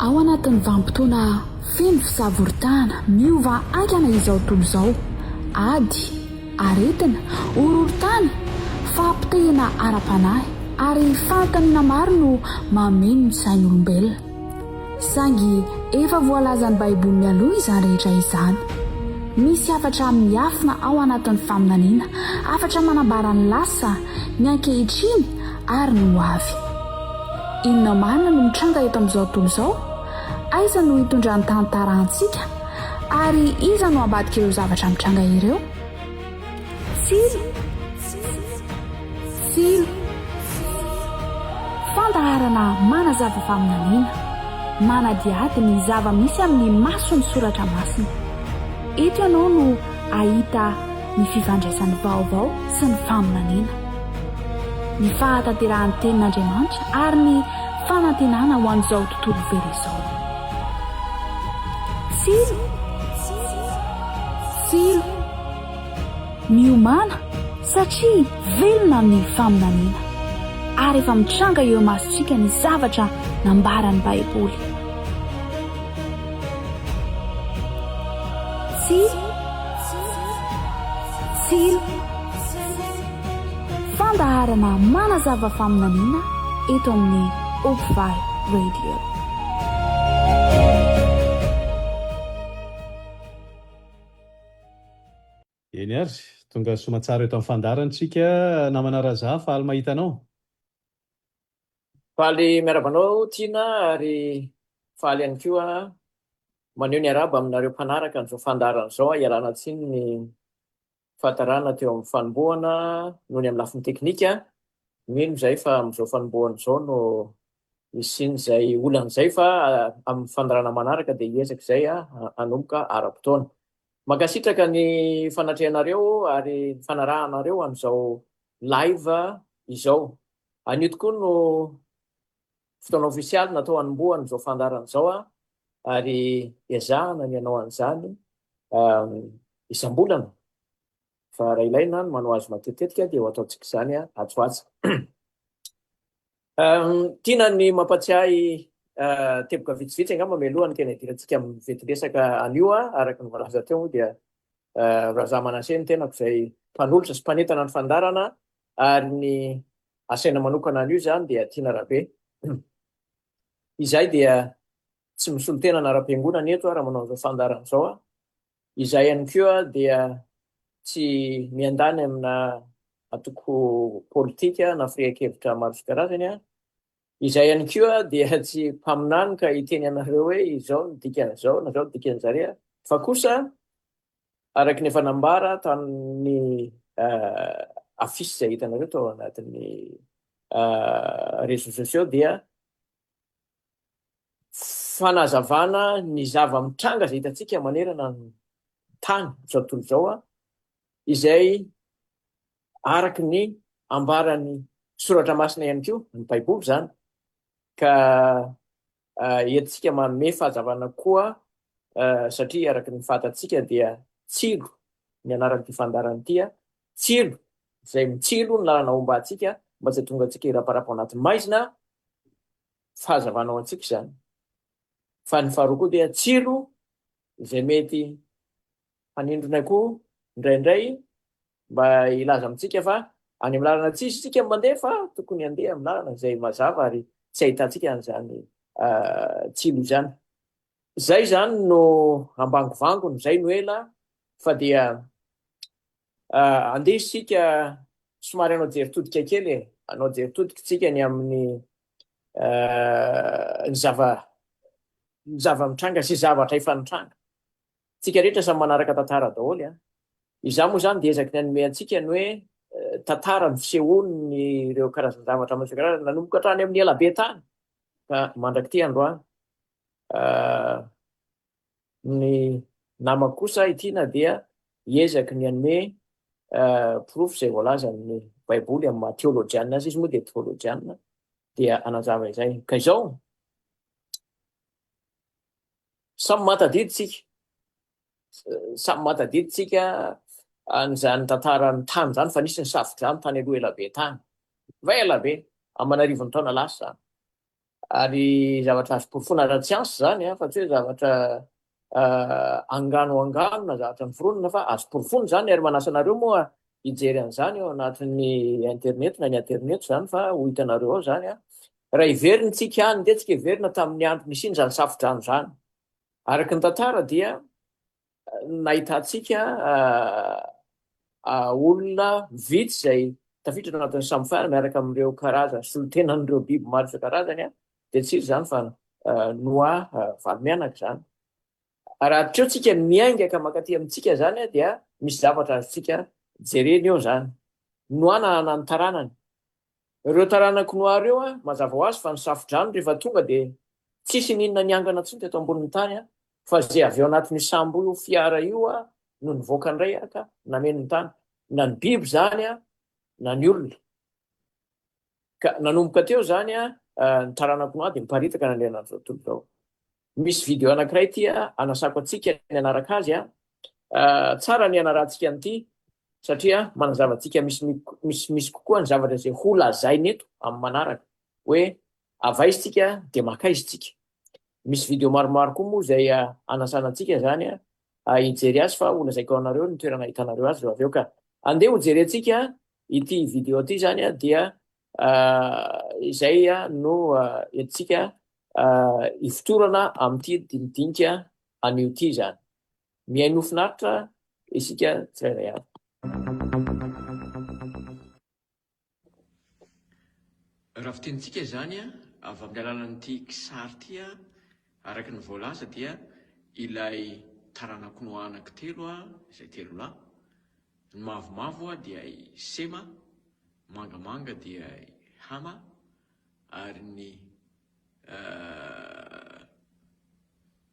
ao anatin'ny vanim-potoana feno fisavoritana miova akana izao tontolo izao, ady aretina horohorontany fampitehina ara-panahy ary fanontaniana maro no mameno ny sain'olombelona. Saingy efa voalazan'ny baiboly mialoha izany rehetra izany. Misy afatra miafina ao anatin'ny faminaniana, afatra manambara ny lasa, ny ankehitriny ary ny ho avy. Inona marina no mitranga eto amin'izao tontolo izao? Aiza no hitondra ny tantarahantsika ary iza no ambadika ireo zavatra mitranga ireo? Silo fandaharana manazava faminaniana, manadiady ny zava-misy amin'ny mason'ny soratra masina. Eto ianao no ahita ny fifandraisan'ny vaovao sy ny faminaniana, ny fahatanterahany tenin'Andriamanitra ary ny fanantenana ho an'izao tontolo very izao. Silo miomana satria velona ny faminaniana ary efa mitranga eo masontsika ny zavatra nambaran'ny baiboly. Silo fandaharana manazava faminaniana eto amin'ny Hope Radio. Eny ary tonga somatsara eto amin'ny fandarantsika namana raza faly mahitanao. Faly miarabanao tiana ary faly ihany koa maneho ny araba aminareo mpanaraka n'izao fandarana izao. Ialana tsiny ny fahatarana teo amin'ny fanombohana noho ny amin'ny lafiny teknika. Mino izay fa amin'izao fanombohana izao no isin' izay olana izay fa amin'ny fandarana manaraka dia hiezaka izay hanomboka ara-potoana. Mankasitraka ny fanatrehanareo ary ny fanarahanareo amin'izao live izao. Anio tokoa no fotoana ofisialy natao hanombohana izao fandarana izao ary iazahana ny hanao an'izany isam-bolana. Fa raha ilaina no manao azy matetika dia ho ataontsika izany atsoatsa. Tiana ny mampatsiahy teboka vitsivitsy angamba mialohan'ny tena idirantsika amin'ny vetiresaka anio araka ny malaza teo dia raza manaseny tenako izay mpanolotra sy mpanentana ny fandarana ary ny asaina manokana anio zany dia Tiana Rabe. Izay dia tsy misolo tena na ara-piangonana eto raha manao an'izao fandarana izao. Izay ihany koa dia tsy miandany amina atoko politika na firehakevitra maro isan-karazany. Izay ihany koa dia tsy mpaminany ka hiteny anareo hoe izao ny dikan'izao na izao ny dikan'zare, fa kosa araka ny efa nambara tamin'ny afisy izay hitanareo tao anatin'ny réseaux sociaux dia fanazavana ny zava-mitranga izay hitantsika manerana ny tany izao tontolo izao izay araka ny ambaran'ny soratra masina ihany koa ny baiboly zany. Ka entsika manome fahazavana koa satria araka ny fahatantsika dia tsilo ny anaran'ity fandarana ity, tsilo izay mitsilo ny lalana omba antsika mba tsy tonga antsika iraparapa ao anaty maizina, fahazavana ao antsika izany. Fa ny faharoa koa dia tsilo izay mety hanindronay koa indraindray mba ilaza amintsika fa any amin'ny lalana tsisy tsika mandeha fa tokony handeha amin'ny lalana izay mazava ary tsy ahitantsika an'izany tsilo izany. Zay zany no ambangovangony, zay no ela fa dia andesika somary anao jeritodika kely, anao jeritodika tsika ny amin'ny ny zava-mitranga sy zavatra efa nitranga. Tsika rehetra samy manaraka tantara daholo. Izany moa zany dia ezaka ny hanome antsika ny hoe tantara ny fisehoany ireo karazana zavatra manan-karazana nanomboka hatrany amin'ny elabe tany. Ka mandraky ty androany ny namako kosa itiana dia hiezaka ny hanome porofo izay voalaza ny baiboly amin'ny maha-teolojiana azy. Izy moa dia teolojiana dia anazava izay. Ka izao samy matadiditsika an'izany tantara ny tany zany fa nisy ny safotra zany tany aloha elabe tany. Va elabe amin'ny 10 taona lasa ary zavatra azo porofona ara-tsiansy zany a fa tsy hoe zavatra angano na zavatra nyforonina fa azo porofony zany ary manasanareo moa hijery an'izany eo anatin'ny internet na ny internet zany fa ho hitanareo ao zany a raha iverinitsika any de tsika iverina tamin'ny andro misy iny zany safodrano zany araky ny tantara dia nahitatsika olona vitsy zay tafiditra anatin'ny samfara miaraka amin'ireo karaza solotenan'ireo biby maro isan-karazany a de tsisy zany fa noa valy-mianaka zany raha treo tsika miaingaka makaty amintsika zany a dia misy zavatra azotsika jereny eo zany noana nany taranany ireo taranako noary eo a mazava ho azy fa ny safodrano rehefa tonga de tsisy ninona niangana tsiny teto ambonin'ny tany a fa zay avy eo anatin'ny sambo io fiara io a no nivoaka ndray aka namenony tany na ny biby zany a na ny olona ka nanomboka teo zany a ny taranako noa de miparitaka nandehanan'izao tontolo zao misy video anankiray tia anasako atsika ny anaraka azy a tsara ny anarahantsika an'ity satria manazavatsika misy kokoa ny zavatra zay ho lazainy eto amin'ny manaraka hoe avaisytsika de makaizytsika misy video maromaro koa moa zay anasanatsika zany a hijery azy fa olazaiko anareo ny toerana hitanareo azy reo aveo ka andeha ho jerentsika ity video ty zany a dia izay no entsika ifotorana amin'ity dinidinika anio ty zany mihay nofinaritra isika tsirairay avy raha fitenitsika zany a avy amin'ny alalan'ity kisary ty a araky ny voalaza dia ilay taranako no anaky telo a izay telo lahy ny mavomavo a dia sema mangamanga dia hama ary ny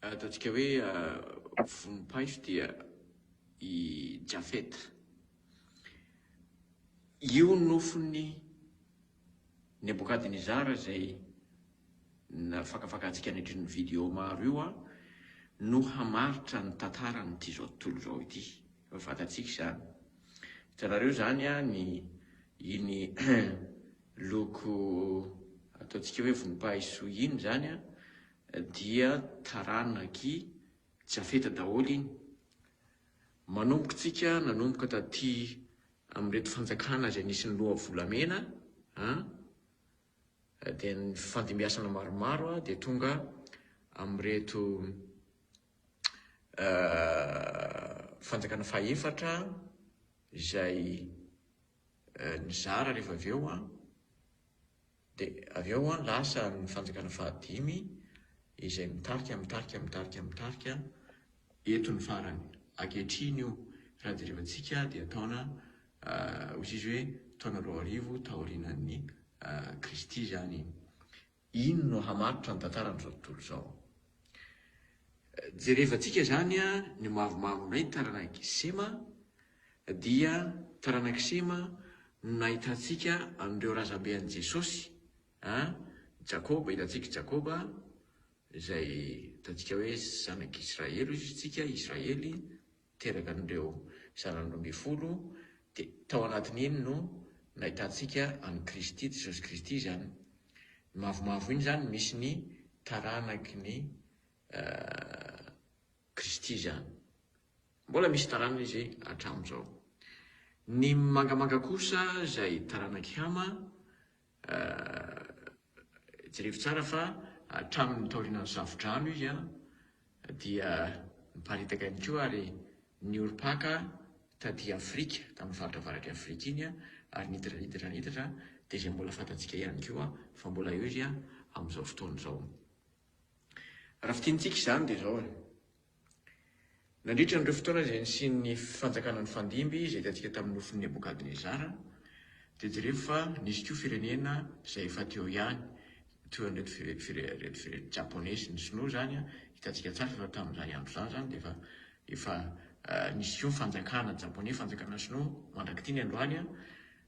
ataontsika hoe vonimpaiso dia i jafeta io nofony ny abokadin'izara zay fakafakatsika anatrin'ny video maro io a no hamaritra ny tantara nyity zao tontolo zao ity fa fatatsika zany hitanareo zany a ny iny loko ataontsika hoe vonimpaiso iny zany a dia taranaky jafeta daholo iny manomboka tsika nanomboka taty amreto fanjakana zay nisy ny loha volamena dia ny fandimbiasana maromaro a dia tonga amreto fanjakana faefatra izay nizara rehefa aveo a dia aveo a lasa ny fanjakana fahadimy izay mitarika eto ny farany ankehitriny io raha jerevantsika dia ataona ozy izy hoe taona 2000 taorinan'ny Kristy zany ino no hamaritra ny tantaran'izao tontolo zao jerevantsika zany a ny mavomavonay taranaky sema dia taranaky sema nahitatsika an'ireo razambe an' Jesosy Jakoba hitatsika Jakoba izay hitantsika hoe zanak'Israely izy tsika Israely teraka an'ireo zanany 12 dia tao anatin'iny no nahitatsika an'i Kristy Jesosy Kristy zany mavomavo iny zany misy ny taranaky ny Kristy zany mbola misy taranany izy hatramin'izao ny mangamanga kosa zay taranaky hama jerevo tsara fa hatramin'ny taorinan'ny safodrano izy dia miparitaka ihany koa ary ny oropaka taty Afrika tamin'ny faritra avaratry Afrika iny ary niditra dia izay mbola fantatsika ihany koa fa mbola eo izy amin'izao fotoana izao raha fitinitsika izany dia zao nandritra n'ireo fotoana izay sy ny fanjakana ny fandimby izay hitantsika tamin'ny nofon'ny Nebokadnezara dia jereo fa nisy koa firenena izay efa teo ihany teo an'reto japonesy ny sinoa zany hitantsika tsara fa tamin'izany andro zany dia efa nisy koa fanjakana japonais fanjakana sinoa mandrakity ny androany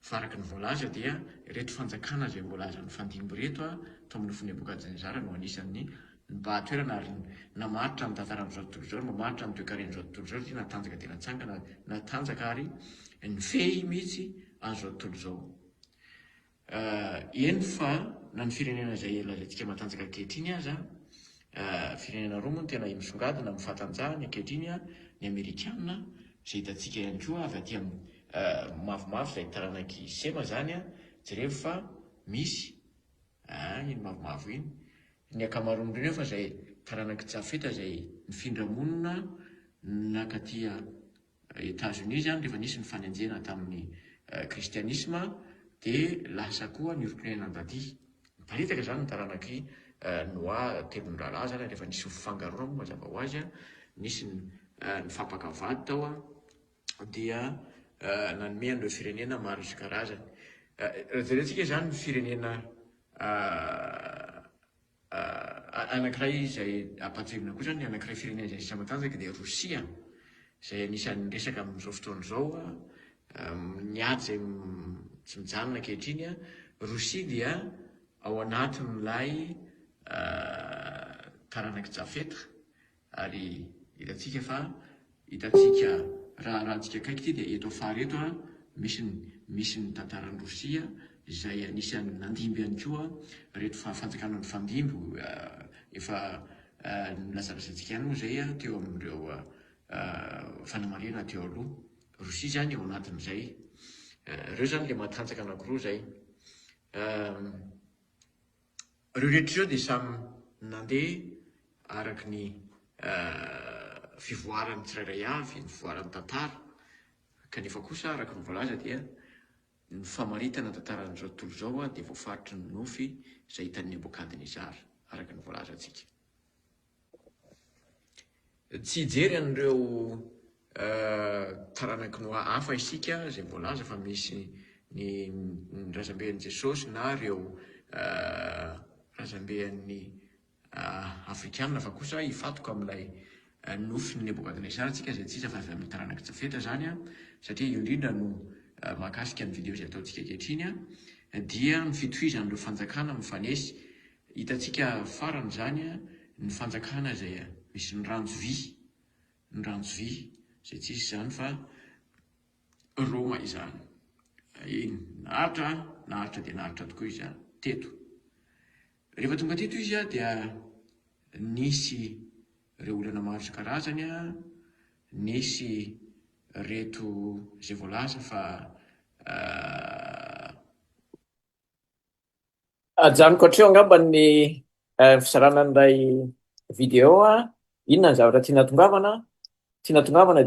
fa araky ny voalaza dia reto fanjakana zay voalaza ny fandimby reto tao amin'ny nofon'ny Nebokadnezara no anisan'ny nibahatoerana ary namaritra ny tantaran'izao tontolo zao mamaritra ny toekaren'izao tontolo zao ty natanjaka dia natsangana natanjaka ary nifehy mihitsy an'izao tontolo zao eny fa na ny firenena izay lazantsika matanjaka ankehitriny aza firenena roa moa no tena misongadina mifatanjahany ankehitriny a ny amerikanina izay hitantsika ihany koa avy aty amin'ny mavomavo izay taranaky sema zany a jereo fa misy iny mavomavo iny ny akamaroan'ireo fa izay taranaky jafeta izay mifindra monina nakatia États-Unis zany rehefa nisy ny fanenjena tamin'ny kristianisma dia lasa koa ny orokonena andaty miparitaka zany ny taranaky noa telondralà zany rehefa nisy mifangarona moa mazava ho azy a nisy ny fampakavady tao a dia nanome an'ireo firenena maro isan-karazany jerentsika zany ny firenena anankiray izay ampatsirina koa zany ny anankiray firenena izay sisa matanjaka dia Rosia izay anisan'ny resaka amin'izao fotoana izao ny ady izay tsy mijanona ankehitriny a Rosia dia ao anatin'ilay taranaky jafeta ary hitantsika fa hitantsika rahantsika akaiky ity dia eto afara eto a misy ny tantaran'ny Rosia izay anisan'ny nandimby ihany koa reto fanjakanan'ny fandimby efa nilazalazantsika ihany moa zay a teo amin'ireo fanamarena teo aloha Rosia zany ao anatin'izay ireo zany le matanjaka anankiroa zay ireo rehetra ireo dia samy nandeha araky ny fivoarany tsirairay avy ny fivoarany tantara kanefa kosa araky ny voalaza dia ny famaritana tantaran'izao tontolo izao a dia voafaritry ny nofy izay hitan'ny Nebokadnezara araky ny voalaza antsika tsy hijery an'ireo taranaky noa hafa isika izay voalaza fa misy ny razamben'i Jesosy na ireo razamben'ny afrikanina fa kosa hifatoka amin'ilay nofiny Nebokadnezara tsika izay tsisa fa avy amin'ny taranaky jafeta zany a satria io indrindra no mahakasika ny video izay ataontsika ankehitriny a dia ny fitohizan'ireo fanjakana mifanesy hitantsika farany zany a ny fanjakana izay misy ny ranjo vy izay tsisy zany fa Roma izany iny naharitra dia naharitra tokoa izy zany teto rehefa tonga teto izy a dia nisy ireo olana maro isan-karazany a nisy reto izay voalaza fa ajanoko hatreo angamba ny fisarana an'ilay video a inona ny zavatra tiana tongavana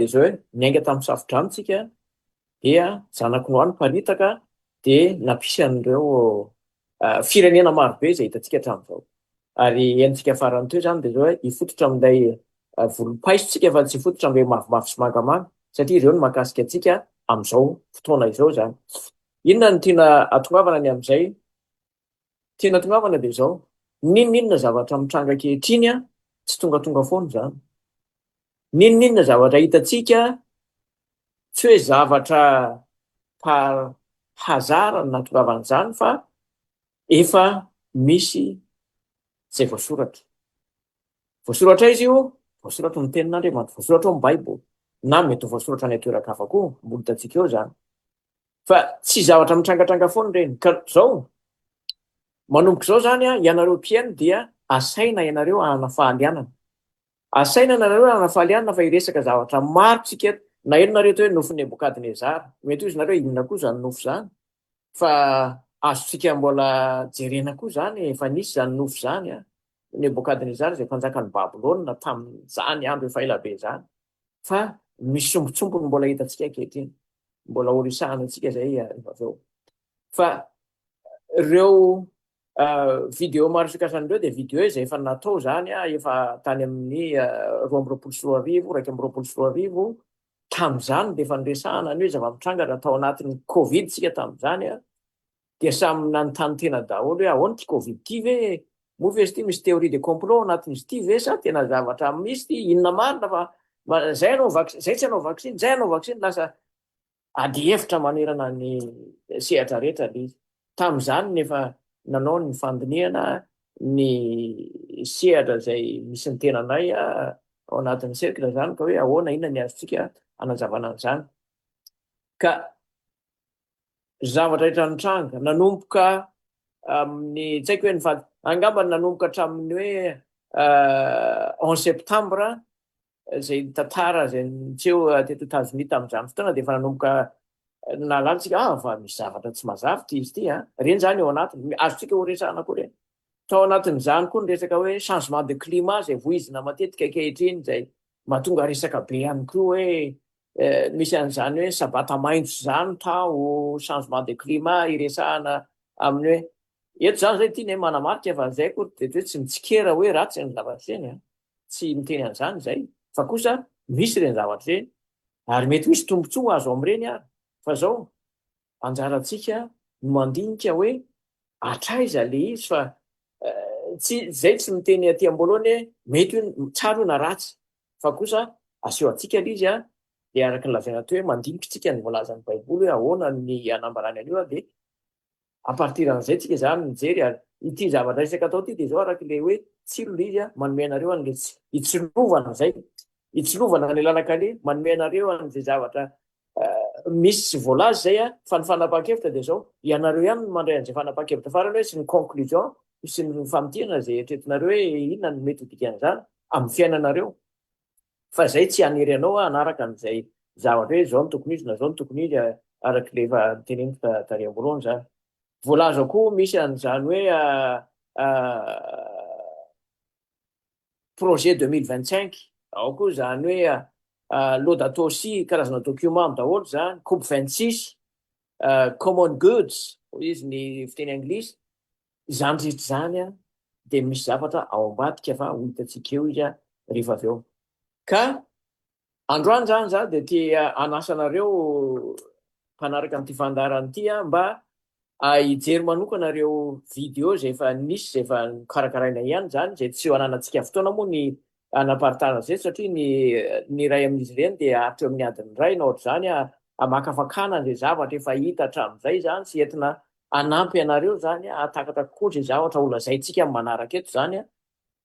dia zao hoe niainga tamin'ny safodrano tsika dia zanako noany mparitaka dia nampisy an'ireo firenena marobe izay hitantsika hatramin'izao ary entsika farany teo zany dia zao hoe hifototra amin'ilay volom-paiso tsika fa tsy hifototra amin'ilay mavomavo sy mangamanga satria ireo no mahakasika antsika amin'izao fotoana izao zany inona ny tiana atongavana ny amin'izay tiana tongavana dia zao ninona zavatra mitranga ankehitriny a tsy tongatonga foana zany ninona zavatra hitantsika tsy hoe zavatra hazara no natongavan'izany fa efa misy izay voasoratra izy io voasoratra ny tenin'Andriamanitra voasoratra ao amin'ny Baiboly na mety ho voasoratra ny atoeran-kafa koa mbola hitantsika eo zany fa tsy zavatra mitrangatranga foana ireny ka zao manomboka izao zany a ianareo mpiaino dia asaina ianareo hanafahalianana fa hiresaka zavatra maro tsika eto na enonareo to hoe nofo Nebokadnezara mety ho izy nareo inona koa zany nofo zany fa azotsika mbola jerena koa zany efa nisy zany nofo zany a Nebokadnezara izay mpanjakan'ny Babilôna tamin'izany andro efa elabe zany fa misy sombotsombony mbola hitantsika ankehitriny mbola horisahana antsika zay aveo fa ireo video maro isan-karazan'ireo dia video izay efa natao zany a efa tany amin'ny 2024 tamin'izany dia efa niresahana ny hoe zava-mitranga tao anatin'ny Covid tsika tamin'izany a dia samy nanontany tena daholo hoe ahoana ty Covid ty ve moa ve izy ty misy théorie de complot anatin'izy ty ve sa tena zavatra misy ty inona marina fa zay tsy hanao vaccine lasa ady hevitra manerana ny sehatra rehetra le izy tamin'izany nefa nanao ny fandiniana ny sehatra izay misy ny tenanay ao anatin'ny cercle zany ka hoe ahoana inona ny azontsika hanazavana an'izany ka zavatra hitranitranga nanomboka amin'ny tsy haiko hoe nyvady angambany nanomboka hatramin'ny hoe 11 septambra zay tantara zay nitseo teto Etazonia tamin'izany fotoana dia efa nanomboka nalantsika fa misy zavatra tsy mazava ty izy ty reny zany eo anatiny azotsika ho resahana koa reny tao anatin'izany koa ny resaka hoe changement de climat zay voizina matetika ankehitriny zay mahatonga resaka be ihany koa hoe misy an'izany hoe sabata maintso zany tao changement de climat iresahana amin'ny hoe eto zany zay tiany manamarika fa zay koa de hoe tsy mitsikera hoe ratsy ny zavatra zeny tsy miteny an'izany zay fa kosa misy reny zavatra reny ary mety misy tombontsoa azo amin'ireny ary fa zao anjaratsika no mandinika hoe atraiza le izy fa tsy zay tsy miteny aty am-boalohany mety hoe tsara io na ratsy fa kosa aseho atsika le izy dia araka ny lazaina toy hoe mandinitritsika ny voalazan'ny baiboly hoe ahoana ny anambarany an'io dia apartiran'izay tsika zany mijery ary ity zavatra isaka atao ty dia zao araka le hoe tsilo le izy manome anareo an'le hitsilovana zay hitsilovana ny lalakale manome anareo an'izay zavatra misy sy voalazy zay fa ny fanapahan-kevitra dia zao ianareo ihany mandray an'izay fanapahan-kevitra farany hoe sy ny conclusion sy ny famitihana zay etretinareo hoe inona ny mety hodikan'izany amin'ny fiainanareo fa zay tsy hanery anao anaraka n'izay zavatra hoe zao ny tokony izy na zao ny tokony izy araka le efa niteneniko tariam-boalohany zany voalaza koa misy an'izany hoe projet 2025 ao koa zany hoe laudato si karazana document daholo zany coupe 26 common goods izy ny fiteny anglisy zany rehetra zany dia misy zavatra ao ambadika fa ho hitatsika eo izy rehefa avy eo ka androany zany za dia ty anasanareo mpanaraka amin'ity fandarany ity mba hijery manokanareo video zay efa nisy zay efa karakaraina ihany zany zay tsy ho ananantsika fotoana moa ny anaparitana zay satria ny ray amin'izy ireny dia ateo amin'ny adiny ray na ohatra zany amakafakana zay zavatra efa hita hatramin'izay zany sy entina anampy anareo zany atakatra kokoa zay zavatra olazaintsika manaraka eto zany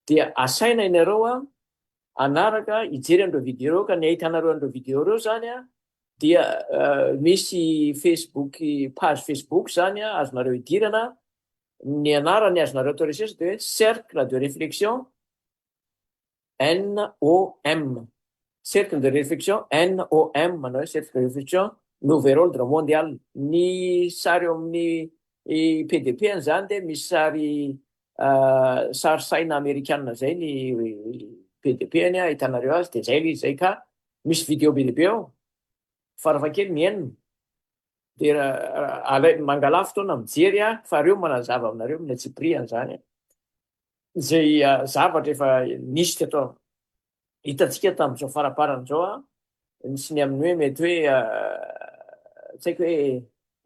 dia asaina ianareo anaraka hijery an'ireo video reo ka ny ahitanareo an'ireo video reo zany dia misy Facebook page Facebook zany azonareo hidirana ny anarany azonareo atao recherche dia hoe cercle de réflexion NOM cercle de réflexion NOM manao hoe cercle de réflexion nouvel ordre mondial ny sary eo amin'ny PDP zany dia misy sary saina amerikanina zay ny PDP any hitanareo azy dia zay le izy zay ka misy video be dia be ao farafakely ny enina dia mangala fotoana mijery fa reo manazava aminareo amin'ny atsipriany zany zay zavatra efa nisy teto hitatsika tamin'izao faraparany zao nisy ny amin'ny hoe mety hoe tsy haiko hoe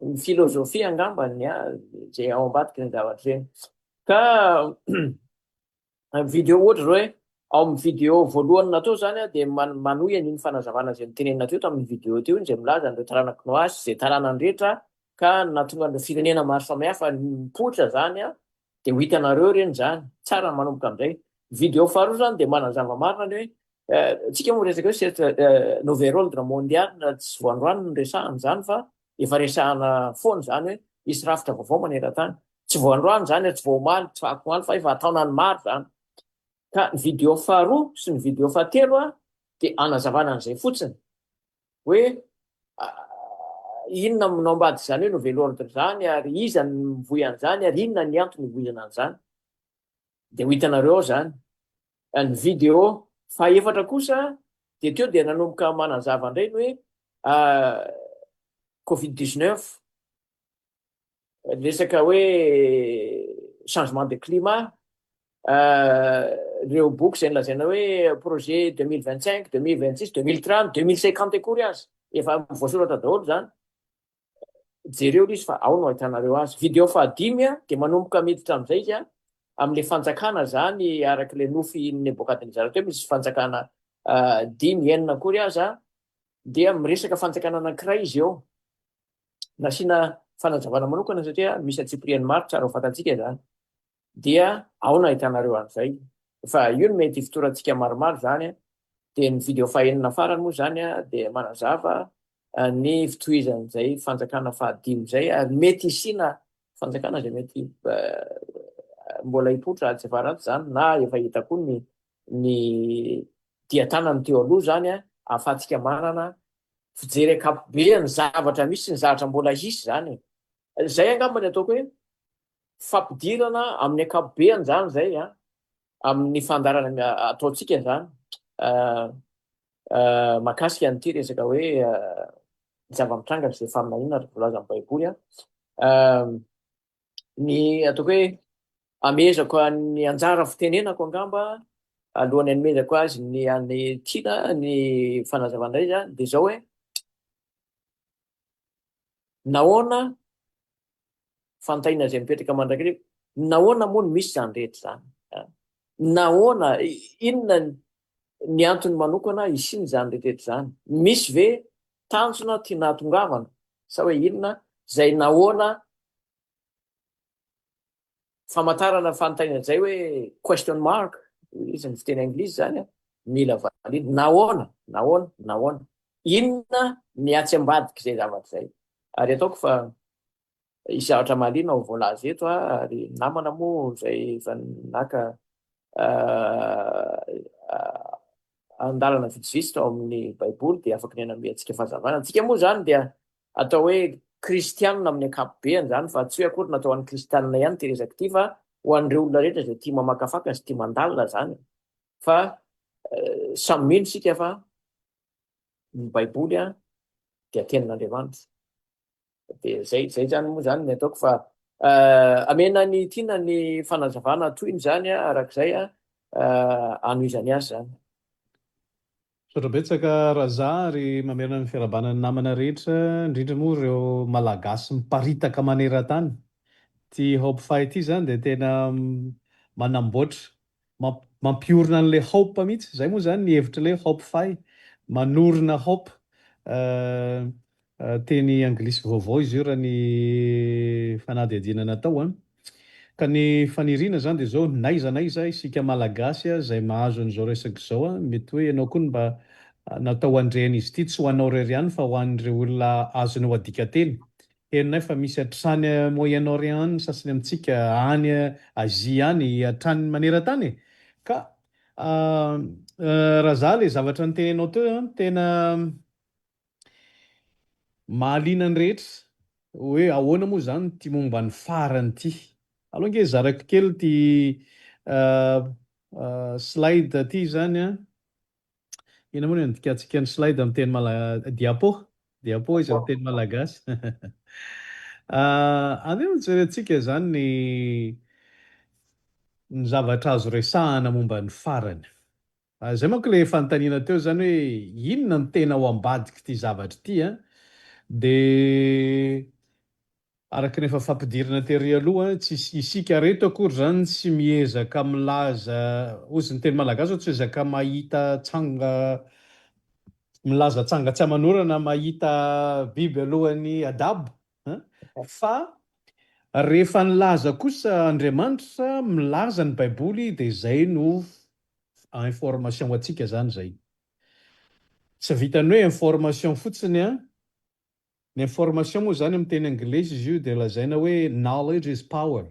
ny filozofia angambany zay ao ambadika ny zavatra reny ka video ohatra zao hoe ao amin'ny video voalohany natao zany dia manohy an'iny fanazavana zay nitenenina teo tamin'ny video teo iny zay milaza an'ireo taranaka noasy zay taranany rehetra ka natonga an'ireo firenena maro samihafa nipoitra zany dia ho hitanareo reny zany tsara manomboka amin'izay video faharoa zany dia manazava marina ny hoe tsika moa resaka hoe cercle nouvel ordre mondial tsy voandroany ny resahany zany fa efa resahana foana zany hoe isy rafitra vaovao maneran-tany tsy voandroany zany tsy voamaly tsy fahakomaly fa efa ataonany maro zany ka ny video faharoa sy ny video fahatelo dia anazavana an'izay fotsiny hoe inona minao ambady zany hoe nouvel ordre zany ary iza ny mivoy an'izany ary inona ny antony hivoizana an'izany dia ho hitanareo zany ny video fahaefatra kosa dia teo dia nanomboka manazava indray ny hoe COVID-19 resaka hoe changement de climat reo boky zay nilazaina hoe projet 2025 2026 2030 2050 akory azy efa voasoratra daholo zany jereo izy fa ao no ahitanareo azy video fahadimy dia manomboka miditra amin'izay izy amin'le fanjakana zany arak'le nofy nebokadnezara teo misy fanjakana 5-9 akory azy dia miresaka fanjakana anankiray izy eo nasiana fanazavana manokana satria misy atsipriany maro tsara ho fatantsika zany dia ao no ahitanareo an'izay fa io no mety fitorantsika maromaro zany dia ny video fahenina farany moa zany dia manazava ny fitohizan'izay fanjakana fahadimy zay ary mety isina fanjakana zay mety mbola hipotra tsy efa ratsy zany na efa hitako ny diatanany teo aloha zany a ahafahantsika manana fijery akapobeany zavatra misy ny zavatra mbola hisy zany zay angambany ataoko hoe fampidirana amin'ny akapobeany zany zay a amin'ny fandarana ataotsika zany makasika an'ity resaka hoe zava-mitranga zay faminainana ry volaza amin'ny baiboly ny ataoko hoe amezako ny anjara fitenenako angamba alohan'ny anomezako azy ny any tiana ny fanazavana izy de zao hoe nahoana fantaina zay mipetraka mandrakarivo nahoana moa ny misy zany rehetra zany nahoana inona ny antony manokana isiny zany rehetra zany misy ve tanjona tia nahatongavana sa hoe inona zay nahoana famantarana fantaina zay hoe question mark izy ny fiteny anglisy zany mila valina nahoana inona ny atsy ambadiky zay zavatra zay ary ataoko fa isy zavatra malina ho voalaza eto ary namana moa zay fa naka andalana vitsivitsy ao amin'ny baiboly de afaka ny aname antsika fahazavana antsika moa zany dia atao hoe kristianina amin'ny akapobeany zany fa tsy hoe akory natao an'ny kristianina ihany ty resaka ty fa ho an'ireo olona rehetra zay tia mamakafaka sy tia mandalina zany fa samy mino sika fa ny baiboly dia tenin'Andriamanitra de zay zany moa zany ny ataoko fa amena ny tiana ny fanazavana toyny zany arak'izay anoizany azy zany sotrabetsaka raza ary mamerina ny fiarabanany namana rehetra indrindra moa ireo malagasy miparitaka maneran-tany ty hope fight ity zany de tena manamboatra mampiorina an'le hope mihitsy zay moa zany ny hevitra le hope fight manorina hope teny anglisy vaovao izy io raha ny fanadihadiana natao ka ny faniriana zany de zao naiza isika malagasy zay mahazo an'izao resaka zao mety hoe ianao koa mba natao andreny izy ity tsy ho anao rery ihany fa ho an'ireo olona azony ho adika teny henonay fa misy hatrany Moyen Orient sasany amintsika any Azia any hatrany maneran-tany ka raha za le zavatra nytenenao teo tena mahaliana ny rehetra hoe ahoana moa zany ty momba ny farany ty aloha nge zarako kely ty slide ty zany ina moa ny andikatsika ny slide amin'ny teny diapo izy amin'ny teny malagasy andeha mijerentsika zany ny zavatra azo resahana momba ny farany zay manko le fanontaniana teo zany hoe inona ny tena ho ambadiky ty zavatra ty de araka nefa fampidirana tery aloha tsy isika reto akory zany tsy miezaka milaza ozy ny teny malagasy tsy ezaka mahita tsanga milaza tsanga tsy amanorana mahita biby alohan'ny adabo fa rehefa nilaza kosa Andriamanitra milaza ny baiboly de zay no information atsika zany zay tsy vitany hoe information fotsiny ny information moa zany amin'ny teny anglisy izy io de lazaina hoe knowledge is power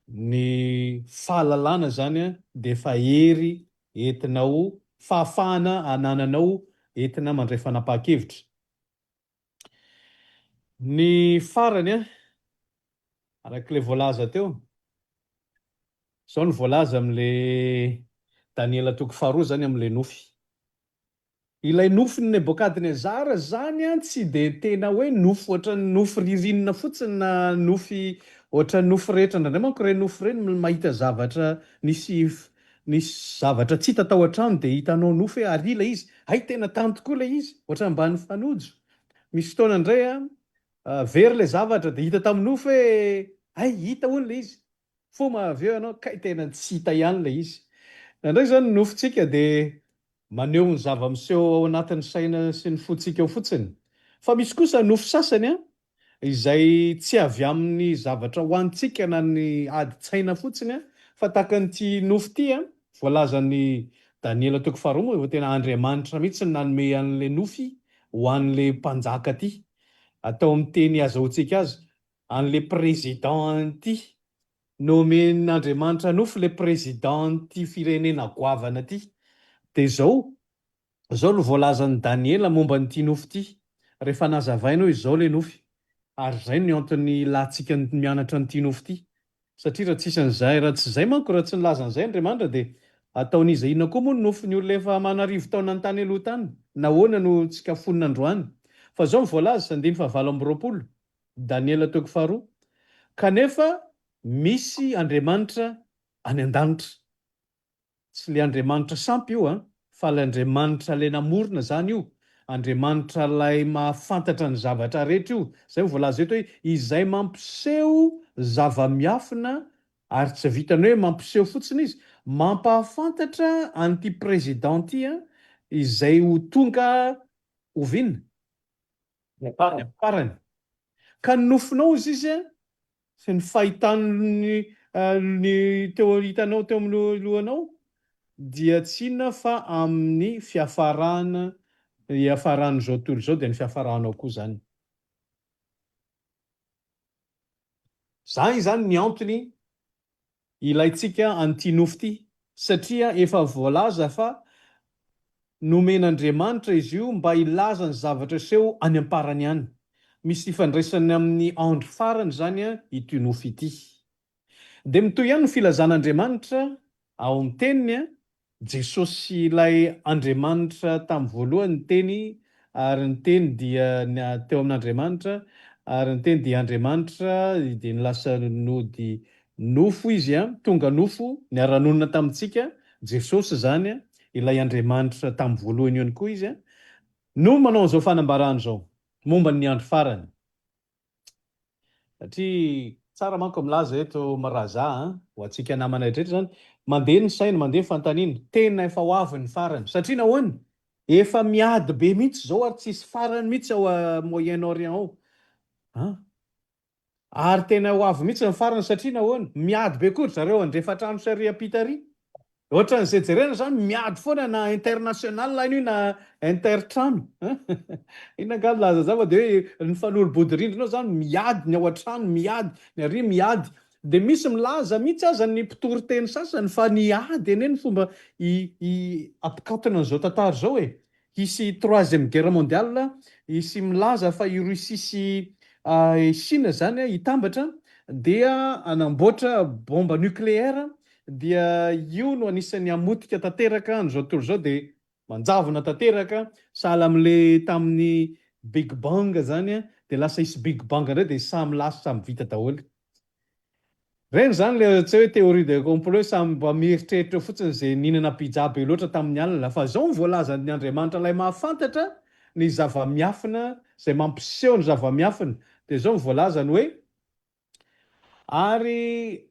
ny fahalalana zany de fa hery entinao fahafahana anananao entina mandray fanapahan-kevitra ny farany arak'le voalaza teo zao ny voalaza am'le Daniela toko faharoa zany am'le nofy ilay nofy ny Nebokadnezara zany tsy de tena hoe nofy ohatran'ny nofy ririnina fotsiny na nofy ohatran'ny nofy rehetra ndraindray manko re nofy reny mahita zavatra nisy zavatra tsy hita tao an-trano de hitanao nofy hoe ary ilay izy hay tena tany tokoa ilay izy ohatran'ny mbany fanojo misy fotoana indray very le zavatra de hita tamin'ny nofy hoe hay hita hono le izy fo mahaveo ianao kay tena tsy hita ihany le izy ndraindray zany nofitsika de maneho ny zava-miseho ao anatin'ny saina sy ny fotsika eo fotsiny fa misy kosa nofo sasany izay tsy avy amin'ny zavatra hoantsika na ny adi-tsaina fotsiny fa tahaka nyty nofo ty voalazan'ny Daniela toko faharoa moa tena Andriamanitra mihitsy nanome an'le nofy ho an'le mpanjaka ty, atao amin'ny teny azahoantsika azy, an'le présidenty nomen'Andriamanitra nofo le présidenty firenena goavana ty. De zao no voalazan'ny Daniela momba nyity nofo ty, rehefa nazavaina hoe zao le nofy. Ary zay no antony lahtsika mianatra nyity nofo ty, satria raha tsisy an'izay, raha tsy zay manko, raha tsy nilaza an'izay Andriamanitra de ataon'izy inona koa moa ny nofo ny olona efa manarivo taona ny tany aloha tany, nahoana no tsika fonina androany. Fa zao voalaza 5:20 Daniela 2:2, kanefa misy Andriamanitra any an-danitra. Tsy le Andriamanitra sampy io fa le Andriamanitra le namorona zany io, Andriamanitra lay mahafantatra ny zavatra rehetra io. Zay voalaza eto hoe izay mampiseho zava-miafina, ary tsy vitany hoe mampiseho fotsiny izy, mampahafantatra an'ity présidenty izay ho tonga oviana ny aparany. parany. Ka ny nofinao izy sy ny fahitany ny teo hitanao teo amin'ny lohanao dia tsy inona fa amin'ny fiafarana, iafaran'izao tontolo izao dia ny fiafaranao koa zany. Zany zany ny antony ilaitsika an'ity nofo ty, satria efa voalaza fa nomen'Andriamanitra izy io mba ilaza ny zavatra seho any am-parany any. Misy ifandraisany amin'ny andro farany zany ity nofo ity. De mitoy ihany ny filazan'Andriamanitra ao amin'ny teniny Jesosy ilay Andriamanitra tamin'ny voalohany ny teny, ary ny teny dia teo amin'Andriamanitra, ary ny teny dia Andriamanitra, dia nilasa nody nofo izy tonga nofo, niara-nonina tamintsika, Jesosy zany ilay Andriamanitra tamin'ny voalohany ihany koa izy no manao an'izao fanambarana zao momba ny andro farany. Satria tsara manko milaza eto Maraza ho antsika namana rehetra zany, mandeha ny saina, mandeha fantaniana, tena efa ho avy ny farany. Satria nahoany? Efa miady be mihitsy zao ary tsisy farany mihitsy ao Moyen-Orient ao. Ary tena ho avy mihitsy ny farany, satria nahoany? Miady be koa zareo andrefa trano sy ampita ary. Ohatran'izay jerena zany miady foana na international io na intertrano. Inona angamba laza zava de hoe ny fanolobodi-rindrinao zany miady, ny ao an-trano miady, ny ary miady. De misy milaza mihitsy aza ny mpitory teny sasany fa niady eny ny fomba ampikatona an'izao tantara zao e. Hisy 3e guerre mondiale, hisy milaza fa i Russie sy Chine zany hitambatra dia anamboatra bomba nucléaire, dia io no anisan'ny amotika tanteraka n'izao tontolo zao, de manjavona tanteraka sahala amin'le tamin'ny Big Bang zany de lasa hisy Big Bang indray de samy lasa samy vita daholo. Reny zany le tsy hoe théorie de complot, samy mba mieritreritra fotsiny zay ninana pizza be loatra tamin'ny alina. Fa zao ny voalazan'ny Andriamanitra lay mahafantatra ny zava-miafina, zay mampiseho ny zava-miafina. De zao ny voalazany hoe ary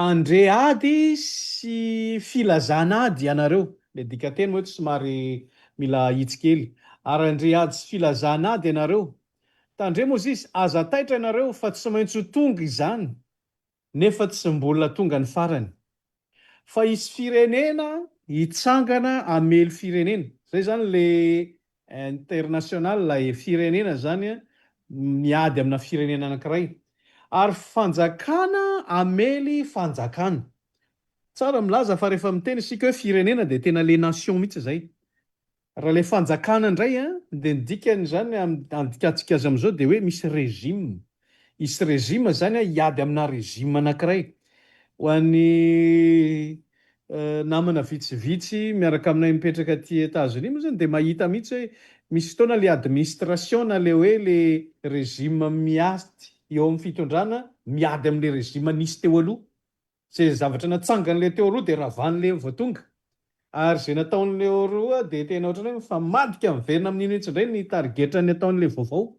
andre ady sy filazana ady ianareo. Le dikateny moa somary mila hitsikely. Ary andre ady sy filazana ady ianareo. Tandre moa izy aza taitra ianareo fa tsy maintsy tonga izany, nefa tsy mbola tonga ny farany. Fa isy firenena hitsangana amely firenena. Zay zany le international, la firenena zany miady amina firenena anankiray. Ary fanjakana amely fanjakana. Tsara milaza fa rehefa miteny sika hoe firenena de tena le nation mihitsy zay. Raha le fanjakana indray de ny dikany zany andikatsika azy am'izao de hoe misy régime. Isy régime zany hiady amina régime anankiray. Ho an'ny namana vitsivitsy miaraka aminay mipetraka aty États-Unis moa zany de mahita mihitsy hoe misy fotoana le administration na le hoe le régime miaty eo amin'ny fitondrana miady amin'le régime nisy teo aloha. Zay zavatra natsangan'le teo aloha de ravan'le vao tonga. Ary zay nataon'le oroa de tena ohatrany hoe fa madika miverina amin'iny mihitsy indray ny targetrany ataon'le vaovao.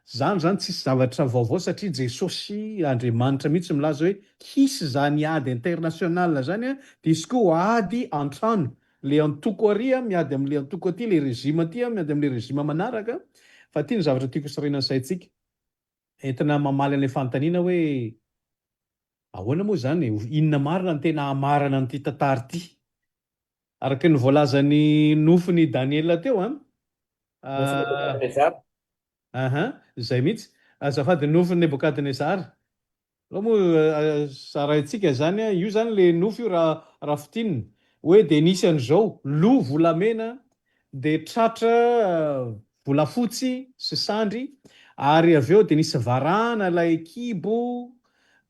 Zany tsisy zavatra vaovao satria Jesosy Andriamanitra mihitsy milaza hoe hisy zany ady international zany de izy koa ady an-trano. Le antoko ary miady amin'le antoko aty, le régime aty miady amin'le régime manaraka. Fa ty ny zavatra tiako sarina saitsika. Entina mamaly an'le fantaniana hoe ahoana moa zany, inona marina ny tena amarana n'ity tantara ity. Araka ny voalazan'ny nofony Daniela teo Nebukadnezara. Zay mihitsy azafady nofony Nebokadnezara. Raha moa zaraintsika zany io zany le nofo io raha fitinina hoe de nisy an'izao lo volamena de tratra volafotsy sy sandry ary avy eo de nisy varana lay kibo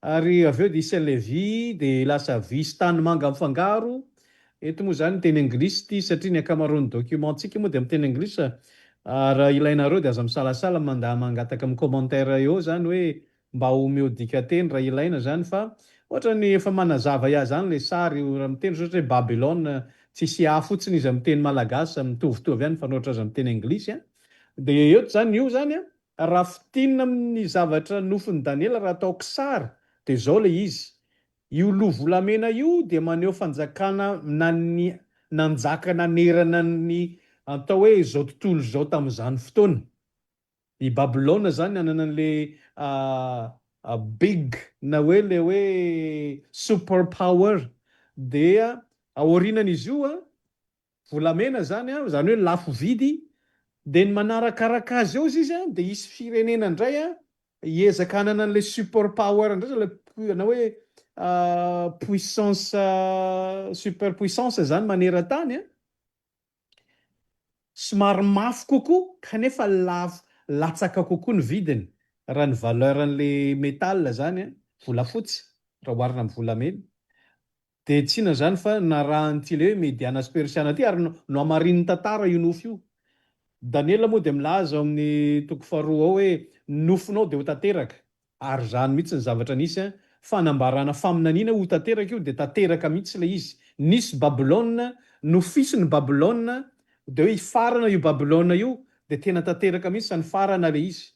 ary avy eo de isy an'le vy de lasa vy sy tany manga mifangaro. Eto moa zany teny anglisy ty satria ny akamaroan'ny documentsika moa de amin'ny teny anglisy. Raha ilainareo de aza misalasala mandaha mangataka amin'ny commentaire eo zany hoe mba homeodika teny raha ilaina zany fa ohatrany efa manazava iah zany le sary miteny ohatra hoe Babylone tsisy a fotsiny izy amin'ny teny malagasy mitovitovy ihany fanoatra azy amin'ny teny anglisy de eto zany io zany raha fitinina amin'ny zavatra nofiny Daniela raha ataoko sary de zao le izy. Io lo volamena io de maneho fanjakana nanjaka nanerana ny atao hoe zao tontolo zao tamin'izany fotoana. I Babylone zany anana an'le big na hoe le hoe super power dia aorinan'izy io volamena zany zany hoe lafo vidy de ny manarakaraka azy eo izy de isy firenena indray hiezaka hanana an'le super power indray na hoe puissance super puissance zany maneran-tany somary mafy kokoa kanefa latsaka kokoa ny vidiny raha ny valeur an'le métal zany volafotsy raha oharina amin'ny volamena. De tsina zany fa narahan'ity le hoe mediana sy persiana ty ary no amarin'ny tantara io nofo io. Daniela moa de milaza amin'ny toko faharoa ao hoe nofonao de ho tanteraka ary zany mihitsy ny zavatra nisy fanambarana faminaniana ho tanteraka io de tanteraka mihitsy le izy. Nisy Babylone nofisiny Babylone de hoe ifarana io Babylone io de tena tanteraka mihitsy sa ny farana le izy.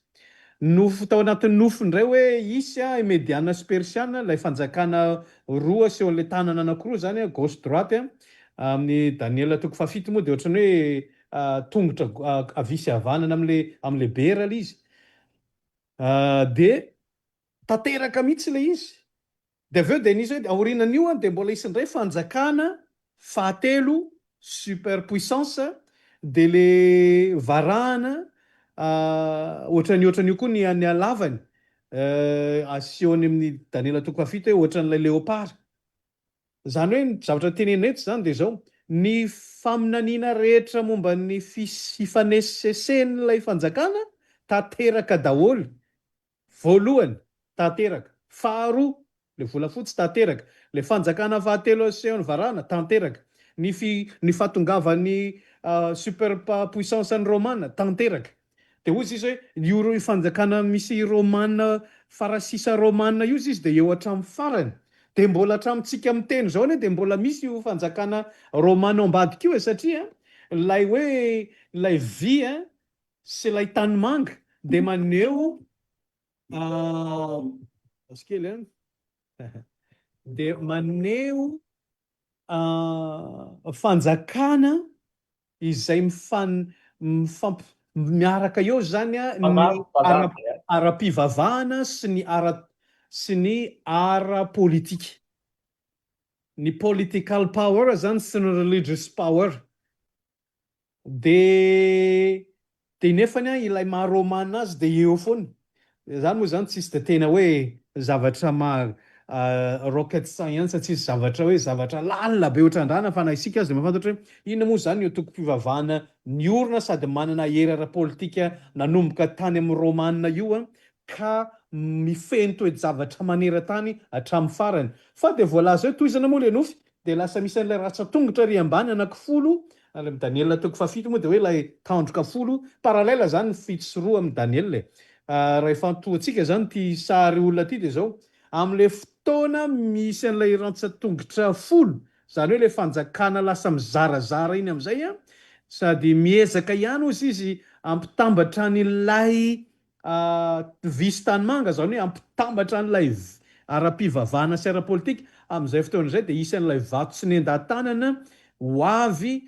Nofo tao anatin'ny nofo indray hoe isy mediana sy persiana lay fanjakana roa sy eo an'le tanana anankiroa zany gauche droite amin'ny Daniela toko fafito moa de ohatrany hoe tongotra avisy havanana am'le bera le izy. De tanteraka mihitsy le izy. De aveo de nisy hoe aorinan'io de mbola isy indray fanjakana fahatelo super puissance de le varahana ohatran'io koa ny alavany asihony amin'ny Daniela toko fafito hoe ohatran'ilay léopard. Zany hoe zavatra tenena eto zany de zao ny faminaniana rehetra momba ny fifaneseseny fanjakana tanteraka daholo. Voalohany tanteraka, faharoa le volafotsy tanteraka, le fanjakana fahatelo asehony varahana tanteraka, ny fahatongavan'ny super puissance ny romana tanteraka. De ozy izy hoe io fanjakana misy romana farasisa romana io izy de eo hatramin'ny farany de mbola hatramintsika miteny zao de mbola misy io fanjakana romana ambadika io satria lay hoe lay vy sy lay tanimanga de maneho askely de maneho fanjakana izay miaraka eo zany ny ara-pivavahana sy ny ara politika. Ny political power zany sy ny religious power. De nefany ilay maharomana azy de eo foana. Zany moa zany tsisy de tena hoe zavatra rocket science tsisy zavatra hoe zavatra lalina be ohatran-drana fa na isika azy de mahafantatra hoe inona moa zany io toko-pivavahana ny orona sady manana hery ara-politika nanomboka tany amin'ny romana io ka mifehy toe-javatra maneran-tany hatramin'ny farany. Fa de voalaza hoe toizana moa le nofy de lasa misy an'ilay ratsa-tongotra ry ambany anankifolo amin'ny Daniela toko fafito moa de hoe lay tandroka folo paralela zany fito sy roa amin'ny Daniela. Raha efa toantsika zany ty sary olona ty de zao am'le fotoana misy an'ilay ratsa-tongotra folo zany hoe le fanjakana lasa mizarazara iny am'izay sady miezaka ihany ozy izy ampitambatra n'ilay visy tanimanga zany hoe ampitambatra n'ilay ara-pivavahana sy ara-politika am'izay fotoana izay de isan'ilay vato sy nendan-tanana ho avy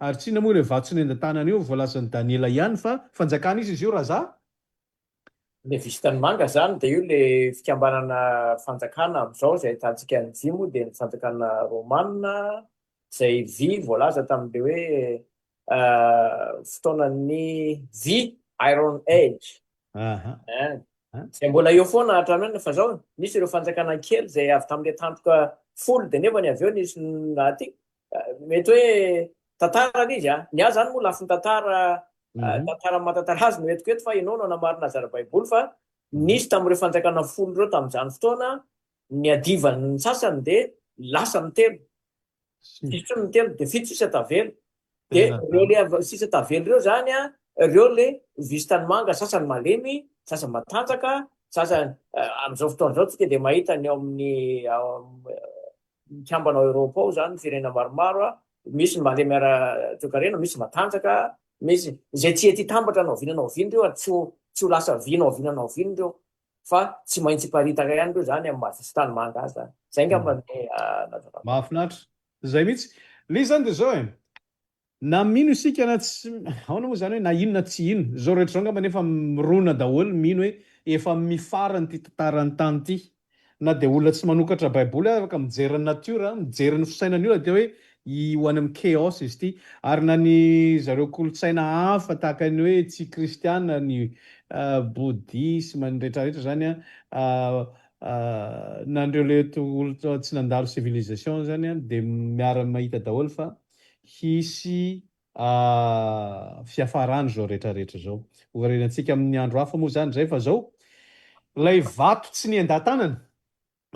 ary tsina moa le vato sy nendan-tanana io voalazan'ny Daniela ihany fa fanjakana izy io raha za le visy tanimanga zany de io le fikambanana fanjakana am'izao zay ahitantsika ny vy moa de ny fanjakana romana zay vy voalaza tamin'le hoe fotoanan'ny vy Iron Age. Aha. Zay mbola eo foana hatraminy fa zao nisy ireo fanjakana kely zay avy tamin'le tampoka folo de nefa ny avy eo nisy aty mety hoe tantara izy ny azy zany moa lafiny tantara mahatantara azy no etiko eto fa ianao no anamarina zara-baiboly fa nisy tamin'ireo fanjakana folo reo tamin'izany fotoana ny adivan'ny sasany de lasa ny telo fito ny telo de fito sisa tavelo de reo le sisa tavelo reo zany reo le visitany manga sasany malemy sasany matanjaka sasany amin'izao fotoana zao tsika de mahita ny ao amin'ny mikambanao Eropa ao zany firena maromaro misy ny malemy ara-toekarena misy matanjaka misy zay tsy ety tambatra anao vinanao viny reo tsy ho lasa vinao vinanao viny reo fa tsy maintsy paritaka ihany reo zany amin'ny mahavisitany manga azy zany zay ngamba mahafinaritra zay mihitsy le zany de zao na mino isika na tsy aona moa zany hoe na inona tsy ino zao rehetra zao ngamba nefa mirona daholo mino hoe efa mifara ny ty tantarany tany ty na de olona tsy manokatra baiboly afaka mijery ny natiora mijery ny fisainany olona de hoe ho any amin'ny chaos izy ty ary na ny zareo kolotsaina hafa tahaka ny hoe tsy kristiana ny boudisme ny rehetrarehetra zany na andreo le olona tsy nandalo civilisation zany de miara mahita daholo fa hisy fiafarany zao rehetrarehetra zao ovarenantsika amin'ny andro hafa moa zany zay fa zao lay vato tsy ny enda-tanana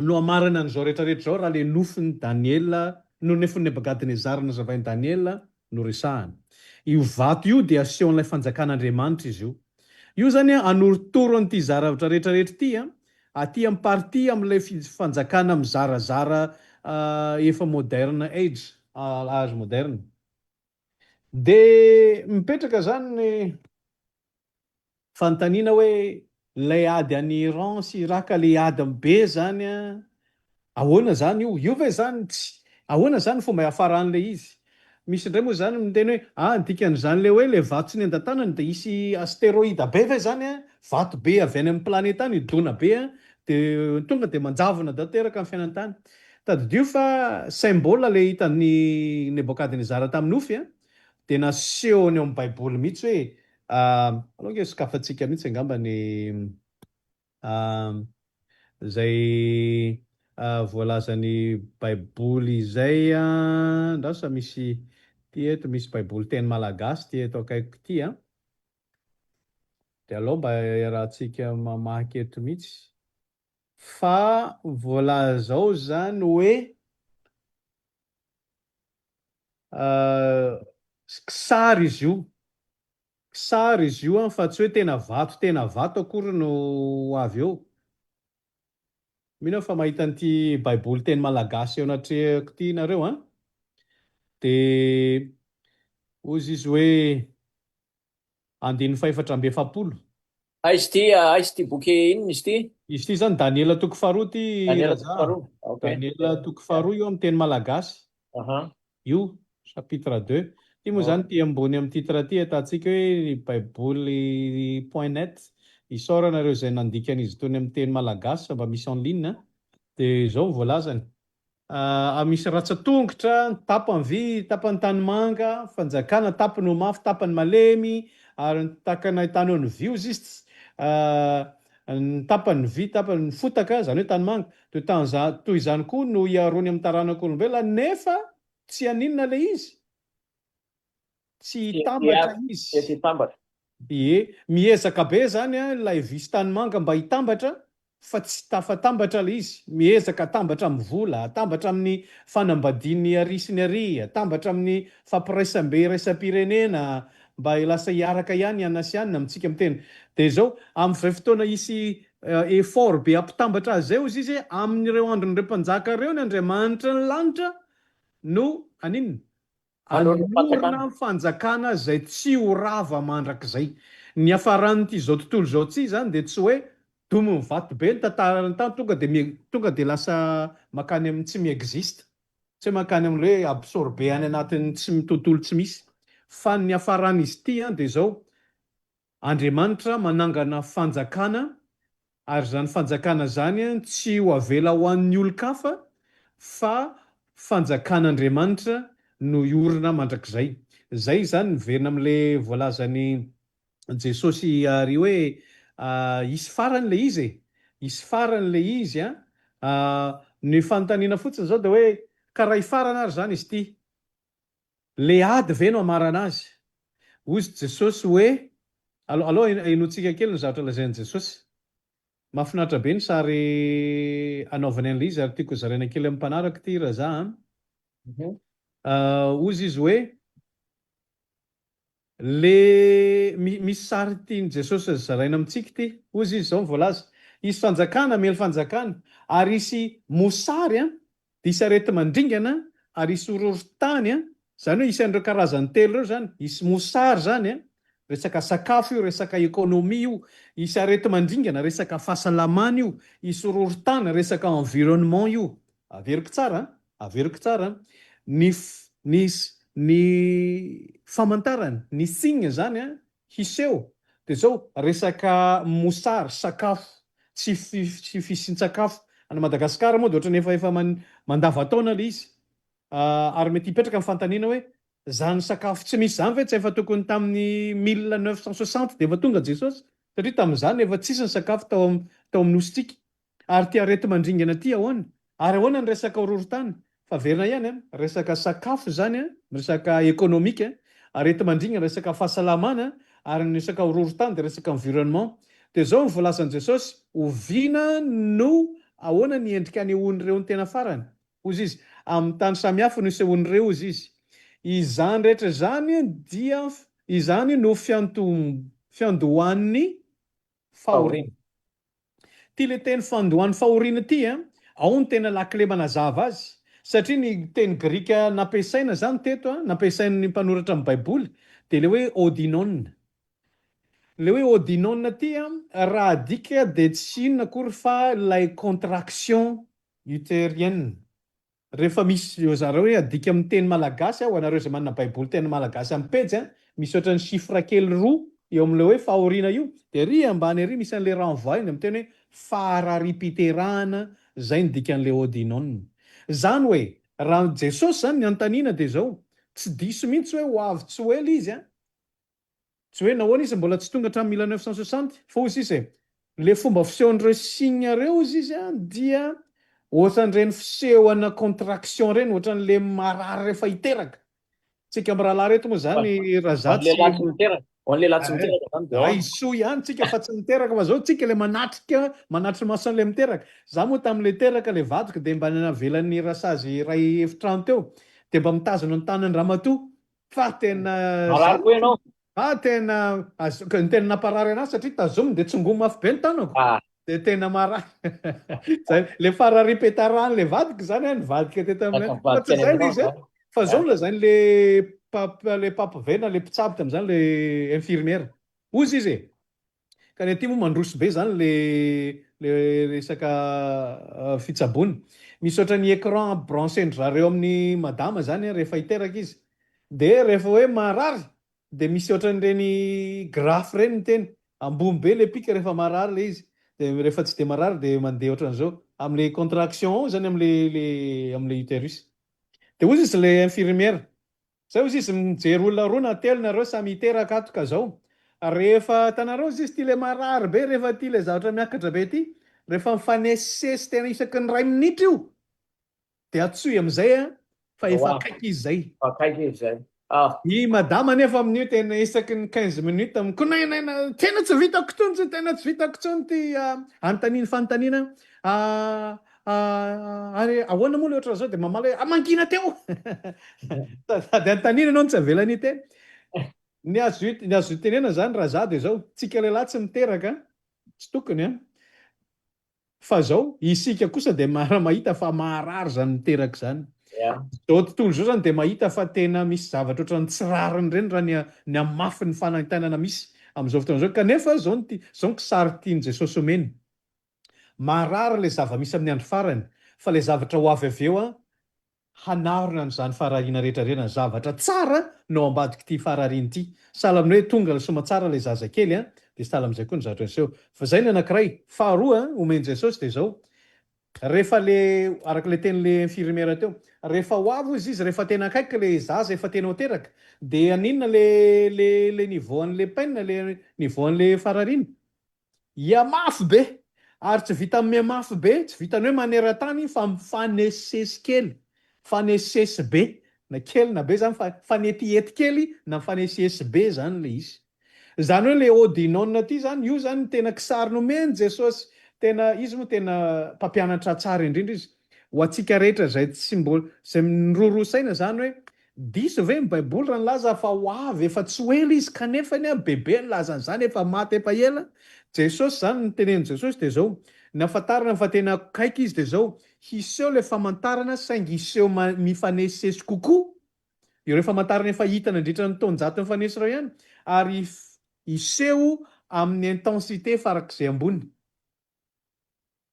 no amarana an'izao rehetrarehetra zao raha le nofin'ny Daniela no nefon'ny Nebukadnezara nazavain'i Daniela no resahany io vato io de asehon'ilay fanjakan'Andriamanitra izy io zany anoritoro an'ity zaravatra rehetrarehetra ty aty amin'ny party amin'ilay fanjakana mizarazara efa moderne age age moderne de mipetraka zany ny fanontaniana hoe lay ady any Iran sy Irak le ady be zany ahoana zany io ve zany tsy ahoana zany fomba hafaran'le izy misy indray moa zany miteny hoe dikan'izany le hoe le vato tsy ny enda-tanany de isy astéroïde be ve zany vato be avy any amin'ny planeta any dona be de tonga de manjavona dateraka amin'ny fiainan-tany tadidio fa symbole le hitan'ny Nebukadnezara tamin'ny ofy de nasehony ao amin'ny baiboly mihitsy hoe aloha sokafantsika mihitsy angamba ny zay voalazany baiboly izay ndrasa misy ty eto misy baiboly teny malagasy ty eto akaiko ty de aloha mba rahantsika mamaky eto mihitsy fa voalaza ao zany hoe sary izy io fa tsy hoe tena vato akory no avy eo mino fa mahita an'ity baiboly teny malagasy eo anatrehako ty nareo de ozy izy hoe 2:400 izy ty boky inona izy ty zany Daniela toko faharoa ty Daniela toko faharoa io amin'ny teny malagasy io chapitre 2 ty moa zany ty ambony amin'ny titre ty atantsika hoe baiboly.net isaoranareo zay nandikan'izy tony amin'ny teny malagasy mba misy en ligne de zao voalazany misy ratsatongotra tapany vy tapany tanimanga fanjakana tapany ho mafy tapany malemy ary takana tany ny vy ozy izy ny tapany vy tapany fotaka zany hoe tanimanga toy izany koa no iarony amin'ny taranak'olombelona nefa tsy aninona le izy tsy hitambatra izy miezaka be zany lay visy tanimanga mba hitambatra fa tsy tafatambatra le izy miezaka tambatra amin'ny vola tambatra amin'ny fanambadiany ary sy ny ary tambatra amin'ny fampiraisambe raisam-pirenena mba lasa hiaraka ihany anasianina amintsika miteny de zao amin'izay fotoana isy effort be ampitambatra azy zay ozy izy amin'ireo andron'ireo mpanjaka reo ny Andriamanitra ny lanitra no aninona anorina fanjakana zay tsy ho rava mandrakizay ny hafaran'ity zao tontolo zao tsy zany de tsy hoe domo mivato be ny tantarany tany tonga de lasa makany amin'ny tsy miexiste tsy hoe makany amin'le hoe absorbe any anatin'ny tsy tontolo tsy misy fa ny hafaran'izy ty de zao Andriamanitra manangana fanjakana ary zany fanjakana zany tsy ho avela ho an'ny olon-kafa fa fanjakan'Andriamanitra no iorina mandrakizay zay zany miverina am'le voalazany Jesosy ry hoe isy farany le izy isy farany le izy ny fanontaniana fotsiny zao de hoe karaha ifarana ary zany izy ty le ady ve no amarana azy ozy Jesosy hoe aloha inotsika kely ny zavatra lazain'i Jesosy mahafinaritra be ny sary anaovany an'le izy ary tiako zaraina kely amin'ny mpanaraka ty raha za ozy izy hoe le misy sary tiany Jesosy zaraina amintsika ty ozy izy zao voalaza isy fanjakana mely fanjakana ary isy mosary de isy arety mandringana ary isy ororon-tany zany hoe isy an'ireo karazany telo reo zany isy mosary zany resaka sakafo io resaka ekonomia io isy arety mandringana resaka fahasalamana io isy ororon-tany resaka environnement io averiko tsara ny famantarany ny signe zany hiseho de zao resaka mosary sakafo tsy fisin-tsakafo ana Madagasikara moa de ohatrany efa mandavataona le izy ary mety hipetraka amin'ny fantaniana hoe zany sakafo tsy misy zany ve tsy efa tokony tamin'ny 1960 de efa tonga Jesosy satria tamin'izany efa tsisy ny sakafo tao amin'ny ositsika ary ty arety mandringana ty ahoana ary ahoana ny resaka ororon-tany fa verina ihany resaka sakafo zany resaka ekonomika arety mandringana resaka fahasalamana ary ny resaka ororon-tany de resaka environnement de zao ny voalazan'i Jesosy oviana no ahoana ny endrika anehoan'ireo ny tena farany ozy izy amin'ny tany samihafa no isehoan'ireo izy izany rehetra zany dia izany no fiandohan'ny fahoriana ty le teny fandohan'ny fahoriana ty ao ny tena lakile manazava azy satria ny teny grika nampiasaina zany teto nampiasain'ny mpanoratra amin'ny baiboly de le hoe odinone ty raha adika de tsy inona akory fa lay contraction utérienne rehefa misy zareo hoe adika amin'ny teny malagasy ho anareo zay manana baiboly teny malagasy amin'ny pejy misy ohatrany chiffre kely roa eo amin'le hoe fahoriana io de ry ambany ary misy an'le renvoyny amin'ny teny hoe fararipiterahana zay ny dikan'le odinone zany hoe raha Jesosy zany ny antaniana de zao tsy diso mihitsy hoe ho avy tsy ho ela izy tsy hoe nahoana izy mbola tsy tonga hatramin'ny 1960 fa ozy izy le fomba fisehon'ireo signe reo izy dia ohatran'ireny fisehoana contraction reny ohatran'le marary rehefa hiteraka tsika amin'ny rahalahy reto moa zany raha zatsy iso ihany tsika fa tsy miteraka fa zao tsika le manatry masan'le miteraka za moa tamin'le teraka le vadika de mba navelan'ny rasazy ray efitrano teo de mba mitazona ny tanany ramatoa fa tena ny tena namparary anazy satria tazominy de tsongomy mafy be ny tanako de tena marary le fararipetarany le vadika zany ny vadika teto fa tsy zay le izy fa zao lazany le papivena le mpitsabo tam'zany le infirmière ozy izy ka ny aty moa mandroso be zany le resaka fitsabony misy ohatran'ny écran branché-ny zareo amin'ny madama zany rehefa hiteraka izy de rehefa hoe marary de misy ohatran'ireny graphe reny ny teny ambony be le pika rehefa marary le izy de rehefa tsy de marary de mandeha ohatran'izao am'le contraction zany am'le utérus de ozy izy le infirmière zay ozy izy mijery olona roa na telo nareo samy hiteraka ato ka zao rehefa tanareo izy izy ty le marary be rehefa ty le zavatra miakatra be ty rehefa mifanesesy tena isaky ny 2 minitra io de atsoy am'izay fa efa akaiky izy zay i madama nefa amin'io tena isaky ny 15 minutes konnaina tena tsy vitako tsony ty antaniny fanontaniana ary ahoana moa le oatra zao de mamaly hoe mangina teo de antanina anao tsy avelany teny ny azo tenena zany raha za de zao tsika lehilahy tsy miteraka tsy tokony fa zao isika kosa de mahita fa marary zany miteraka zany zao tontolo zao zany de mahita fa tena misy zavatra ohatrany tsirariny reny raha ny amafy ny fanantenana misy am'izao fotoana zao kanefa zao ny sary tiany Jesosy omeny marary le zava-misy amin'ny andro farany fa le zavatra ho avy aveo hanarona n'izany farariana rehetrarena zavatra tsara no ambadiky ty farariana ty sahala amin'ny hoe tonga le soma tsara le zaza kely de sahala amin'izay koa ny zavatra niseho fa zay ny anankiray faharoa omeny Jesosy de zao Rehefa le arak'le tenyle infirmiera teo, rehefa ho avy izy rehefa tena akaiky le zaza efa tena ho teraka, de aninona le niveau an'le penina, le niveau an'le farariana? Iamafy be, ary tsy vita miamafy be, tsy vitany hoe maneran-tany fa mifanesesy kely, fanesesy be, na kely na be zany fa fanetiety kely na fanesesy be zany le izy. Zany hoe le odinone ty zany, io zany tena kisary nomeny Jesosy, tena izy moa tena mpampianatra tsara indrindra izy ho antsika rehetra zay tsy mbola zay mirorosaina zany hoe diso ve ny baiboly raha nilaza fa ho avy efa tsy ho ela izy kanefany a bebe nilazan'izany efa maty efa ela. Jesosy zany ny tenen'i Jesosy de zao nafantarana fa tena akaiky izy de zao hiseho le famantarana saingy hiseho mifanesesy kokoa ireo famantarana efa hita nandritra ny taonjato mifanesy reo ihany ary hiseho amin'ny intensité farak'izay ambony.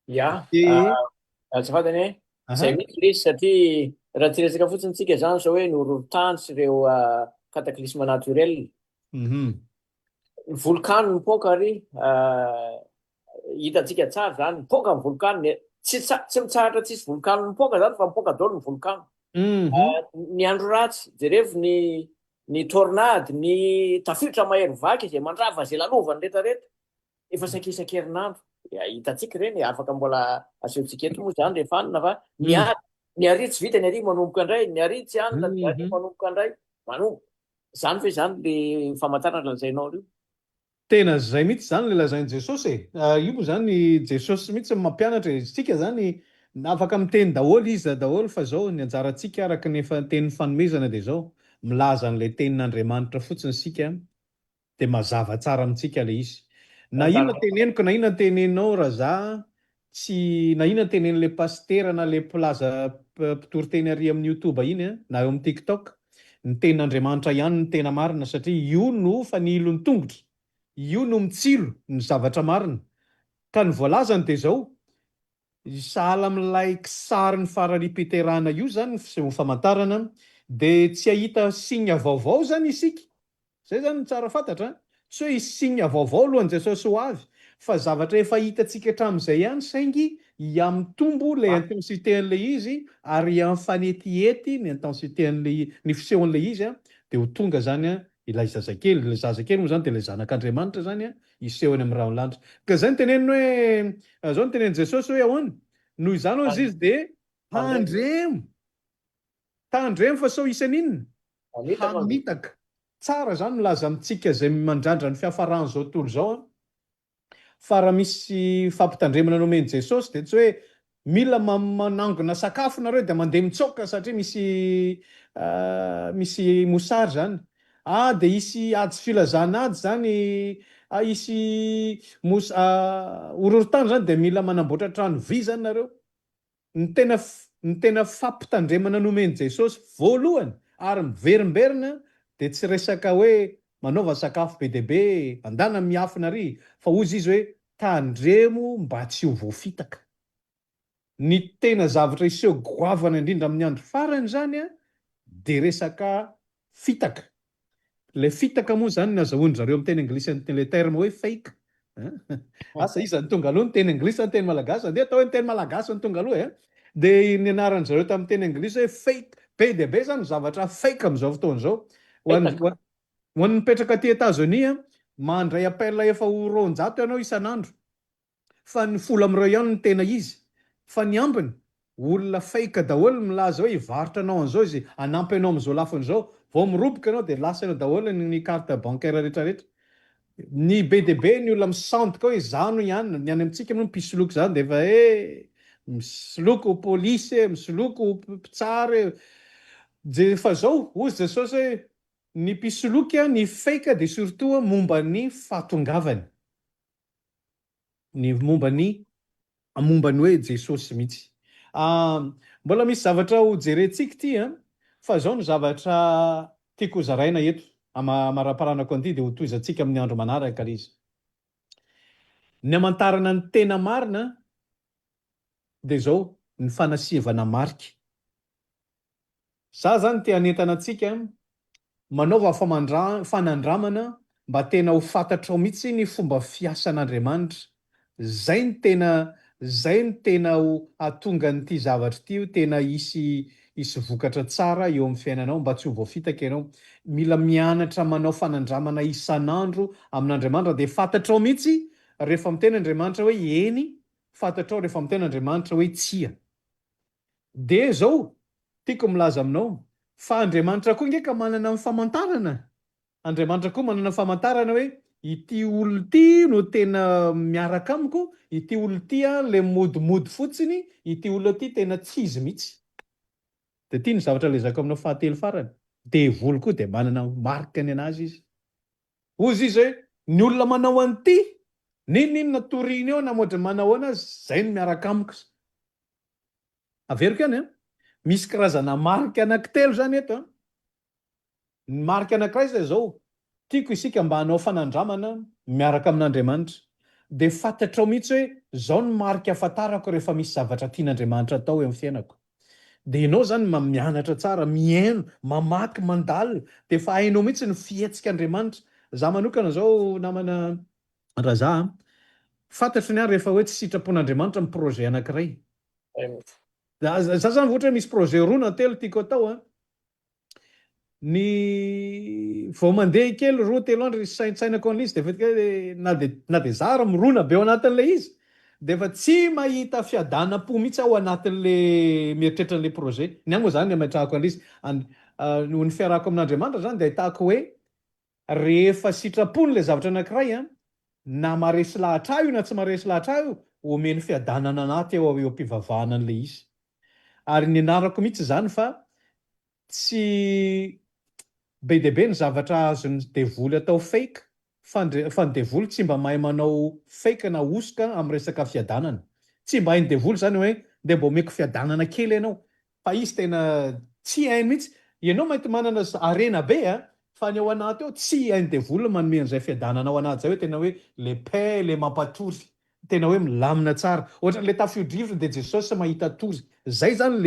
Ia, De azafadany hoe aha. zay mihitsy le izy satria raha ty resaka fotsiny tsika zany zao hoe norontany sy ireo cataclysme naturel. Mhm. Ny volkano mipoaka ary hitantsika tsara zany mipoaka ny volkano tsy mitsahatra tsisy volkano mipoaka zany fa mipoaka daholo ny volkano. Mhm. Ny andro ratsy jerevy ny tornade ny tafiditra mahery vaky izay mandrava zay lalovany rehetrarehetra efa sakisan-kerinandro. Hitantsika reny afaka mbola asehontsika eto moa zany rehefa anina fa ny ary tsy vita ny ary manomboka indray, ny ary tsy anina ny ary manomboka indray manomboka. Zany fe zany le famantarana lazainao reo. Tena zay mihitsy zany le lazain'i Jesosy e. Io moa zany Jesosy mihitsy mampianatra isika zany afaka miteny daholo izy daholo fa zao ny anjarantsika araka ny tenin'ny fanomezana de zao milaza an'le tenin'Andriamanitra fotsiny sika de mazava tsara amintsika le izy. Na inona teneniko na inona tenenao raha za tsy na inona tenen'le pastera na le mpilaza mpitory-teny ary amin'ny YouTube iny na eo amin'ny TikTok, ny tenin'Andriamanitra ihany ny tena marina satria io no fanilon'ny tongotra, io no mitsilo ny zavatra marina. Ka ny voalazany de zao sahala amin'ilay kisary ny farariam-piterana io zany sy ho famantarana de tsy ahita signe vaovao zany isika. Zay zany tsara fantatra, tsy hoe signe vaovao alohan'i Jesosy ho avy, fa zavatra efa hitantsika hatramin'izay ihany saingy ihamitombo le intensité an'le izy ary iamfanetiety ny intensité an'le ny fisehon'le izy de ho tonga zany ilay zazakely, le zazakely moa zany de le zanak'Andriamanitra zany isehony amin'ny rano lanitra. Ka zay ny teneniny hoe zao ny tenen'i Jesosy hoe ahoana? Noho izany hozy izy de tandremo fa sao isan'inona? Hamitaka. Tsara zany milaza amintsika zay mandrandra ny fiafarany zao tontolo zao fa raha misy fampitandremana nomeny Jesosy de tsy hoe mila manangona sakafo nareo de mandeha mitsoka satria misy mosary zany. De hisy ady filazana ady zany, hisy horohorontany zany de mila manamboatra trano vy zany nareo. Ny tena fampitandremana nomeny Jesosy voalohany ary miverimberina de tsy resaka hoe manaova sakafo be deabe andana miafina ary fa ozy izy hoe tandremo mba tsy ho voafitaka. Ny tena zavatra iseho goavana indrindra amin'ny andro farany zany de resaka fitaka. Le fitaka moa zany nazahoany zareo amin'ny teny anglisy le terme hoe fake. Asa iza ny tonga aloha ny teny anglisy ny teny malagasy andeha atao hoe ny teny malagasy ny tonga aloha de ny anaran'ny zareo tamin'ny teny anglisy hoe fake. Be de be zany zavatra fake amin'izao fotoana zao. Ho an'ny mipetraka aty Etazonia mandray appel efa ho roanjato ianao isan'andro fa ny folo am'ireo ihany ny tena izy, fa ny ambiny olona fake daholo milaza hoe hivarotra anao an'izao izy hanampy anao amin'izao lafiny zao, vao miroboka anao de lasa anao daholo ny carte bancaire rehetrarehetra. Ny be de be ny olona misandoka hoe zano ihany ny any amintsika moa mpisoloky zany de efa misoloky ho polisy, misoloky ho mpitsary de fa zao ozy Jesosy hoe ny mpisoloky ny fake de surtout momba ny fahatongavany, ny momba ny hoe Jesosy mihitsy. Mbola misy zavatra ho jerentsika ty fa zao ny zavatra tiako zaraina eto amara-paranako an'ity de ho toizantsika amin'ny andro manaraka izy. Ny amantarana ny tena marina de zao ny fanasivana marika. Za zany te hanentana antsika manaova fanandramana mba tena ho fantatrao mihitsy ny fomba fiasan'Andriamanitra. Zay ny tena zay ny tena atonga nyity zavatra ty tena isy vokatra tsara eo amin'ny fiainanao mba tsy ho voafitaka ianao. Mila mianatra manao fanandramana isan'andro amin'Andriamanitra de fantatrao mihitsy rehefa miteny Andriamanitra hoe eny, fantatrao rehefa miteny Andriamanitra hoe tsia. De zao tiako milaza aminao fa Andriamanitra koa ngeka manana famantarana. Andriamanitra koa manana famantarana hoe ity olo ty no tena miaraka amiko, ity olo ty le modimody fotsiny, ity olo ty tena tsy izy mihitsy. De ty ny zavatra lezako aminao fahatelo farany. Devoly koa de manana marikany anazy izy. Ozy izy hoe ny olona manao an'ity, ninona toriny eo namoatra manao anazy, zay no miaraka amiko. Averiko any misy karazana marika anankitelo zany eto. Ny marika anankiray zay zao, tiako isika mba hanao fanandramana miaraka amin'Andriamanitra. De fantatrao mihitsy hoe zao ny marika ahafantarako rehefa misy zavatra tian'Andriamanitra atao eo amin'ny fiainako. De ianao zany mianatra tsara, mihaino, mamaky, mandalina, de efa hainao mihitsy ny fihetsik'Andriamanitra. Za manokana zao namana raha za fantatro ny rehefa hoe tsy sitrapon'Andriamanitra amin'ny projet anankiray. Za zany ohatra hoe misy projet roa na telo tiako atao ny vao mandeha kely roa telo andro saintsainako an'ilay izy de fetika na de zara mirona be ao anatin'ilay izy de efa tsy mahita fiadanam-po mihitsy ao anatin'le mieritreritra projet. Ny moa zany ametrahako an'ilay izy no ny fiarahako amin'Andriamanitra zany de ahitako hoe rehefa sitrapon'le zavatra anankiray na maresy lahatra io na tsy maresy lahatra io omeny fiadanana anaty eo am-pivavahana an'le izy. Ary ny anarako mihitsy zany fa tsy be dehibe ny zavatra azon'ny devoly atao fake, fa ny devoly tsy mba mahay manao fake na osoka amin'ny resaka fiadanana. Tsy mba hain'ny devoly zany hoe de mba omeko fiadanana kely ianao. Fa izy tena tsy hainy mihitsy. Ianao mety manana arena be fa ny ao anaty ao tsy hain'ny devoly manome an'izay fiadanana ao anaty zay hoe tena hoe le paix, le mampatory, tena hoe milamina tsara. Ohatra le tafio-drivotra de Jesosy mahita tory. Zay zany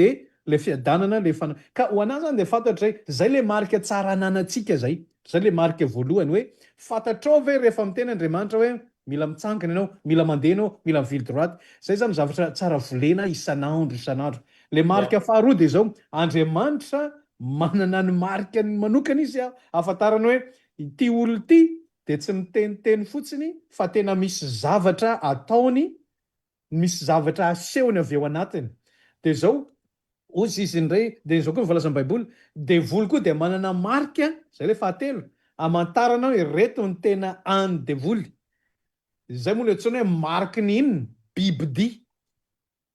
le fiadanana le ka ho anazy zany de fantatra zay le marika tsara ananantsika zay. Zay le marika voalohany hoe fantatrao ve rehefa miteny Andriamanitra hoe mila mitsangana ianao, mila mandeha ianao, mila mivily droite. Zay zany zavatra tsara volena isan'andro. Le marika faharoa de zao Andriamanitra manana ny marikany manokana izy ahafantarana hoe ity olo ty de tsy miteniteny fotsiny fa tena misy zavatra ataony, misy zavatra asehony avy eo anatiny. De zao ozy izy indray de zao koa voalazan'ny Baiboly, devoly koa de manana marika, zay le fahatelo, amantarana hoe reto ny tena any devoly. Zay moa le antsoina hoe mariky ny inona? Bibidia.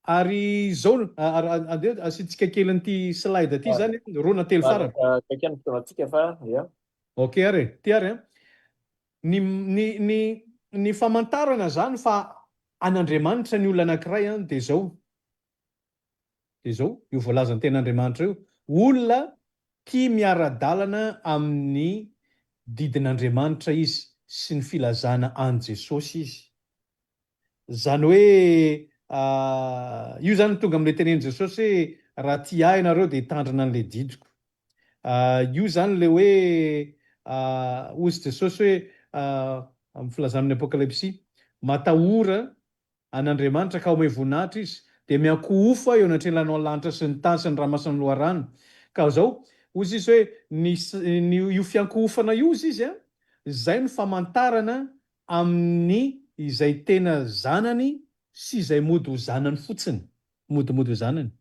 Ary zao asitsika kely an'ity slide aty zany roa na telo farany. Kaikany fotoanatsika fa Ok ary, ty ary ny famantarana zany fa an'Andriamanitra ny olona anankiray de zao. De zao io voalazany ten'Andriamanitra io, olona tia miara-dalana amin'ny didin'Andriamanitra izy sy ny filazana an Jesosy izy. Zany hoe io zany tonga am'le tenen'i Jesosy hoe raha ty ahy ianareo de hitandrina an'le didiko. Io zany le hoe ozy Jesosy hoe amin'ny filazan'ny Apokalipsy, matahora an'Andriamanitra ka omey voninahitra izy de miankohofo eo anatrelany lanitra sy ny tany sy ny ranomasina loharano. Ka zao ozy izy hoe io fiankohofana io izy zay ny famantarana amin'ny izay tena zanany sy izay mody ho zanany fotsiny, modimody ho zanany.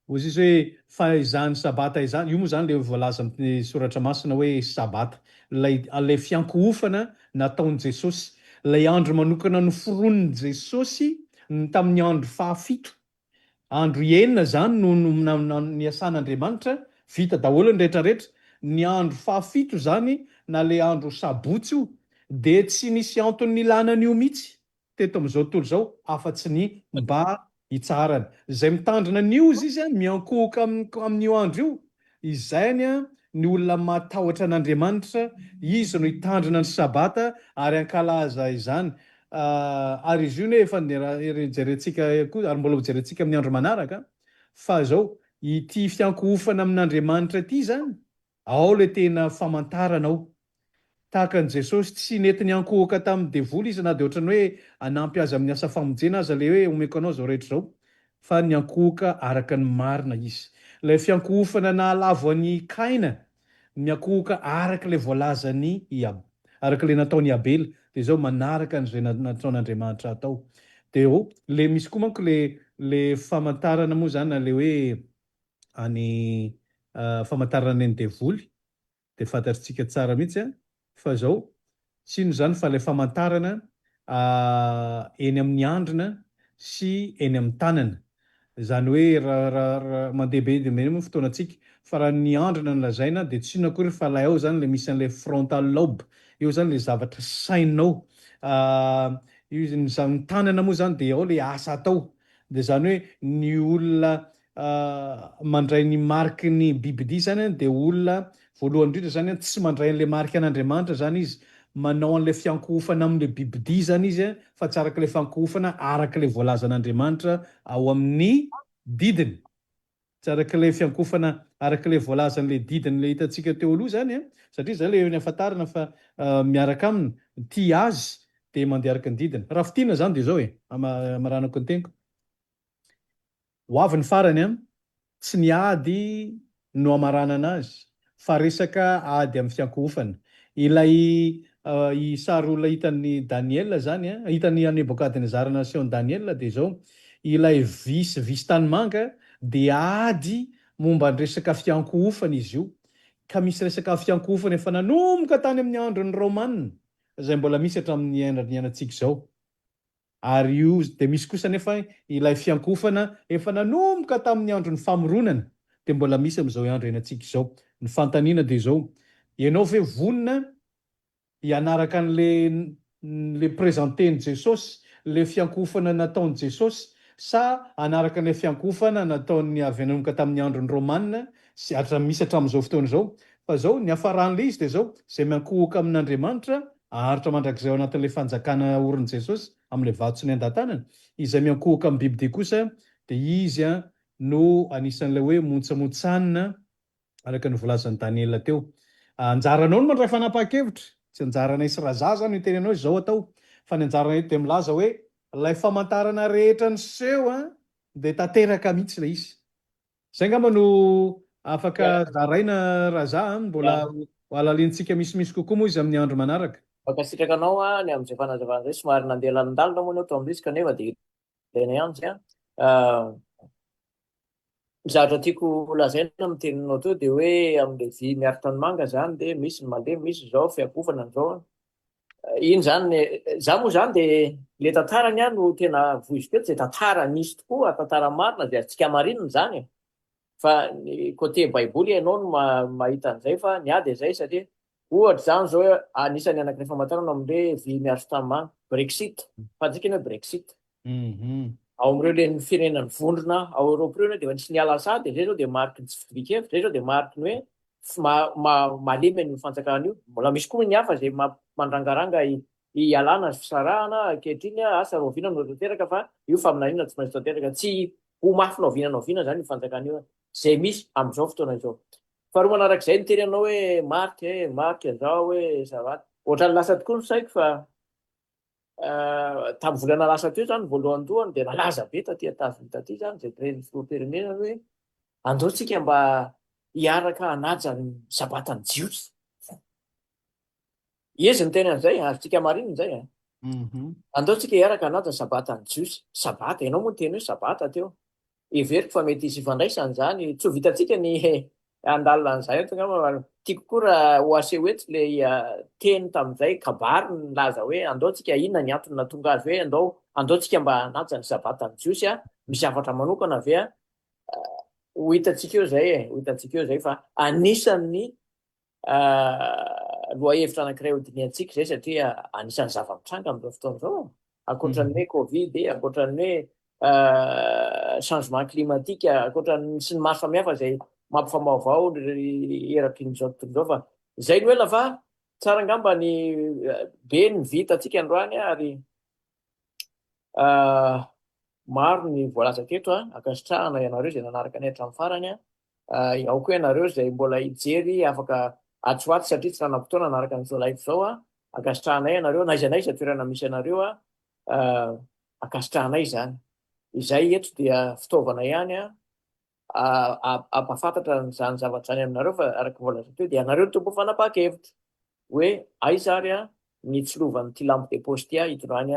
Ozy izy hoe fa izany sabata izany, io moa zany le voalaza amin'ny soratra masina hoe sabata, lay fiankohofana nataon'i Jesosy, lay andro manokana noforonin'i Jesosy tamin'ny andro fahafito. Andro enina zany no niasan'Andriamanitra, vita daholo ny rehetrarehetra. Ny andro fahafito zany na le andro sabotsy io de tsy nisy antony nilana an'io mihitsy teto am'izao tontolo zao afa-tsy ny mba hitsarany. Zay mitandrina an'io izy miankohoka amin'io andro io, izany ny olona matahotra an'Andriamanitra, izy no hitandrina ny sabata ary ankalaza izany. Ary izy io ne efa jerentsika koa ary mbola jerentsika amin'ny andro manaraka fa zao ity fiankohofana amin'Andriamanitra ity zany ao le tena famantarana ao. tahaka an' Jesosy tsy nentiny ankohoka tamin'ny devoly izy na dia ohatrany hoe anampy azy amin'ny asa famonjena aza le hoe omeko anao zao rehetra zao, fa ny ankohoka araka ny marina izy. Ilay fiankohofana nahalavo an'i Kaina, ny ankohoka araka ilay voalazany araka ilay nataony Abela, dia zao manaraka an'izay nataon'Andriamanitra atao. Dia le misy koa manko le famantarana moa zany na le hoe any famantarana ny devoly, dia fantatritsika tsara mihitsy fa zao tsino zany fa ilay famantarana eny amin'ny andrina sy eny amin'ny tanana. Zany hoe raha mandeha be dia be fotoanantsika, fa raha ny andrina no lazaina dia tsino akory fa ilay ao zany le misy an'ilay frontal lobe, eo zany le zavatra sainao. Ny tanana moa zany dia ao le asa atao, dia zany hoe ny olona mandray ny mariky ny bibidia zany dia olona voalohany indrindra zany tsy mandray an'ilay marika an'Andriamanitra zany izy, manao an'ilay fiankohofana amin'ilay bibidia zany izy fa tsy araka ilay fiankohofana araka ilay voalazan'Andriamanitra ao amin'ny didiny. Tsy araka ilay fiankohofana araka ilay voalazan'ilay didiny le hitantsika teo aloha zany satria zay le afantarana fa miaraka aminy tia azy dia mandeha araka ny didiny. Raha fitiana zany dia zao maranako ny teniko. Ho avy ny farany tsy ny ady no amaranana azy, fa resaka ady amin'ny fiankohofana. Ilay i sary olona hitan'ny Daniel zany hitan'ny Nebokadnezara naseho ny Daniel dia zao ilay visy tanimanga dia ady momba ny resaka fiankohofana izy io, ka misy resaka fiankohofana efa nanomboka tany amin'ny andron'ny Romanina izay mbola misy hatramin'ny iainantsika izao. Ary io dia misy kosa nefa ilay fiankohofana efa nanomboka tamin'ny andron'ny famoronana dia mbola misy amin'izao andro iainantsika izao. Ny fantaniana dia zao, ianao ve vonona hianaraka an'le présenten'i Jesosy, le fiankohofana nataon'i Jesosy, sa anaraka ilay fiankohofana nataony avy nanomboka tamin'ny andron'ny Romanina sy misy hatramin'izao fotoana izao. Fa zao ny hafaran'ilay izy dia zao izay miankohoka amin'Andriamanitra aharitra mandrakizay ao anatin'ilay fanjakana orin'i Jesosy amin'ilay vato sy ny andatanana, izay miankohoka amin'ny bibidia kosa dia izy no anisan'ilay hoe montsamontsanina araka ny volazan'ny Daniel teo. Anjaranao no mandray fanapahan-kevitra, tsy anjaranay sy raza zany no tenenao izao atao, fa ny anjaranay eto dia milaza hoe ilay famantarana rehetra ny seho dia tanteraka mihitsy ilay izy. Zay ngamba no afaka zaraina raza mbola halaliantsika misimisy kokoa moa izy amin'ny andro manaraka. Mankasitraka anao ny amin'izay fanazavana zay somary nandeha lalandalina moa to amin'izy kanefa dia ilaina ihany zay zavatra tiako lazaina amin'ny teninao teo dia hoe amin'ilay vy miaro tanimanga zany dia misy ny mandeha misy zao fiankohofana zao. Iny zany za moa zany dia le tantarany no tena voiziko eto, izay tantara nisy tokoa, tantara marina dia tsika marinina zany. Fa ny côté baiboly ianao no mahita an'izay, fa ny ady izay satria ohatra zany zao anisan'ny anankiray famantarana amin'ilay vy miaro tanimanga Brexit, fantsika ny hoe Brexit. Ao amin'ireo le ny firenenany vondrona ao Europe ireo dia tsy niala sady, zay zao dia mariky ny tsy fitovika-hevitra, zay zao dia mariky ny hoe malemy ny fanjakana io. Mbola misy koa ny hafa izay mandrangaranga ialana fisarahana ankehitriny asa roviana no tanteraka, fa io fa amin'inona tsy maintsy tanteraka, tsy ho mafy naoviana zany io fanjakana io zay misy amin'izao fotoana izao. Faharoa manarak'izay ny teny anao hoe marika zao hoe savata, ohatrany lasa tokoa ny saiko fa tamin'ny volana lasa teo zany voalohany dohany dia nalaza be taty Etazonia taty zany zay filoham-pirenena hoe andaotsika mba hiaraka hanaja ny sabatany jiosy. Izy ny teny an'izay azontsika marinina izay andaotsika hiaraka hanaja ny sabatany jiosy. Sabata ianao moa ny teny hoe sabata teo, everiko fa mety hisy ifandraisany zany, tsy ho vitantsika ny andalina an'izay tiako koa raha ho aseho eto ilay teny tamin'izay kabary ny laza hoe andaotsika inona ny antony nahatonga azy hoe andaotsika mba hanaja ny sabatany jiosy misy zavatra manokana ve ho hitantsika eo zay fa anisan'ny lohahevitra anankiray hodiniantsika zay satria anisan'ny zava-mitranga amin'izao fotoana izao, ankoatran'ny hoe Covid, ankoatran'ny hoe changement climatique, ankoatran'ny sy ny maro samihafa izay mampifamaovao eraky n'izao tontolo izao. Fa izay no ela fa tsara ngamba ny be ny vitantsika androany ary maro ny voalaza teto ankasitrahana ianareo izay nanaraka ny hatramin'ny farany, ao koa ianareo izay mbola hijery afaka atsoaty satria tsy nanam-potoana anaraka n'izao live zao akasitrahanay anareo na iza naiza toerana misy anareo akasitrahanay zany. Izay eto dia fitaovana ihany ampafantatra zany zavatra zany aminareo fa araky voalaza teo dia anareo tombo fanapakevitra hoe aizary ny tsilovan'ny ty lampe de poste hitondrany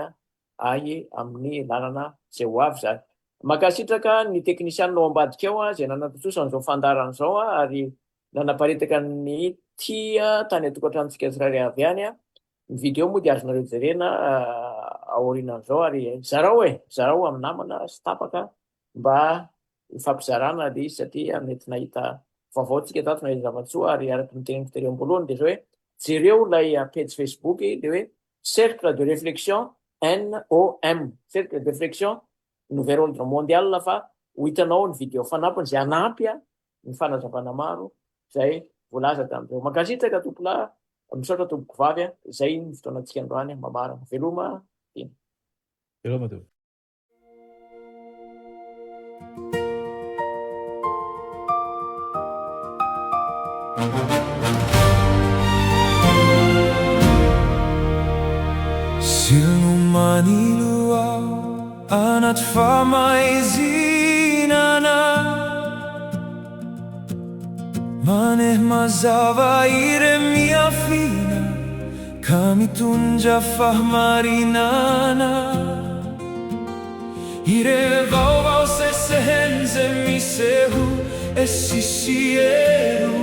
ay amin'ny lalana zay ho avy zany. Makasitraka ny teknisianina ao ambadika ao zay nanatososany zao fandarana zao ary nanaparitaka ny tia tany atokantrantsika tsirairay avy any ny video moa dia azonareo jerena aorinan'izao ary zarao amin'ny namana sy tapaka mba ifampizarana le izy satria mety nahita vaovaotsika tato na zava-tsoa ary araky nyteneniko tary amboalohany de zao hoe jereo lay page Facebook le hoe cercle de réflexion NOM, cercle de réflexion nouvel ordre mondial fa ho hitanao ny video fanampiny zay anampy ny fanazavana maro zay voalaza tam'izao. Makasitraka tompolahy misaotra tompoko vavy zay ny fotoanantsika androany mamara veloma iny. Veloma teo. Silomany luau anaty famaizinana maneh mazava ire miafina ka mitondra fahamarinana ire vaovao sesehen ze miseho esisiero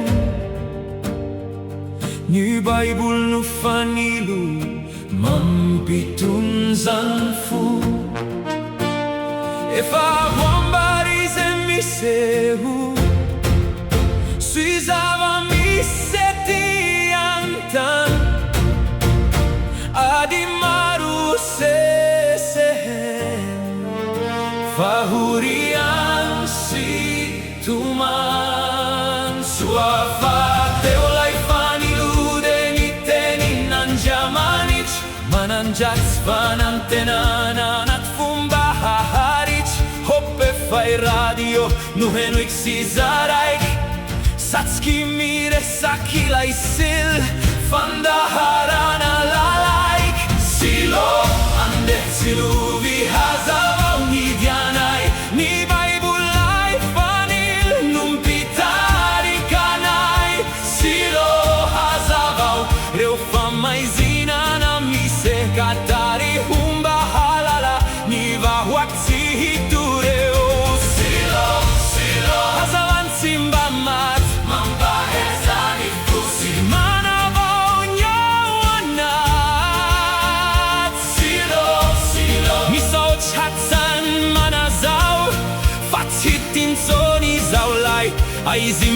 ny Bible no fanilo mampitonzany fo efa voambary ze miseho sy zava-misy ty antany ady maro sesehen fahorian sy toman soafateo lay fanilode ny tenin'Andriamanitra manandratsy fanantenana anaty fomba haharitsy hoppe fay radio no henoiky sy zaraiky satsky miresaky laisil fandaharana lalaiky silo andeh tsilovy hazavao nidianay ny Baibulay fanil numpitarikanay silo hazavao reo famaizinana misekatary humba halala ny vahoaky tsy hitoreo silo hazavan tsy mba maty mampahezany fosy manavao nyaoanat silo misaotsy hatsan manazao fa tsy hitintsony zao lay aizy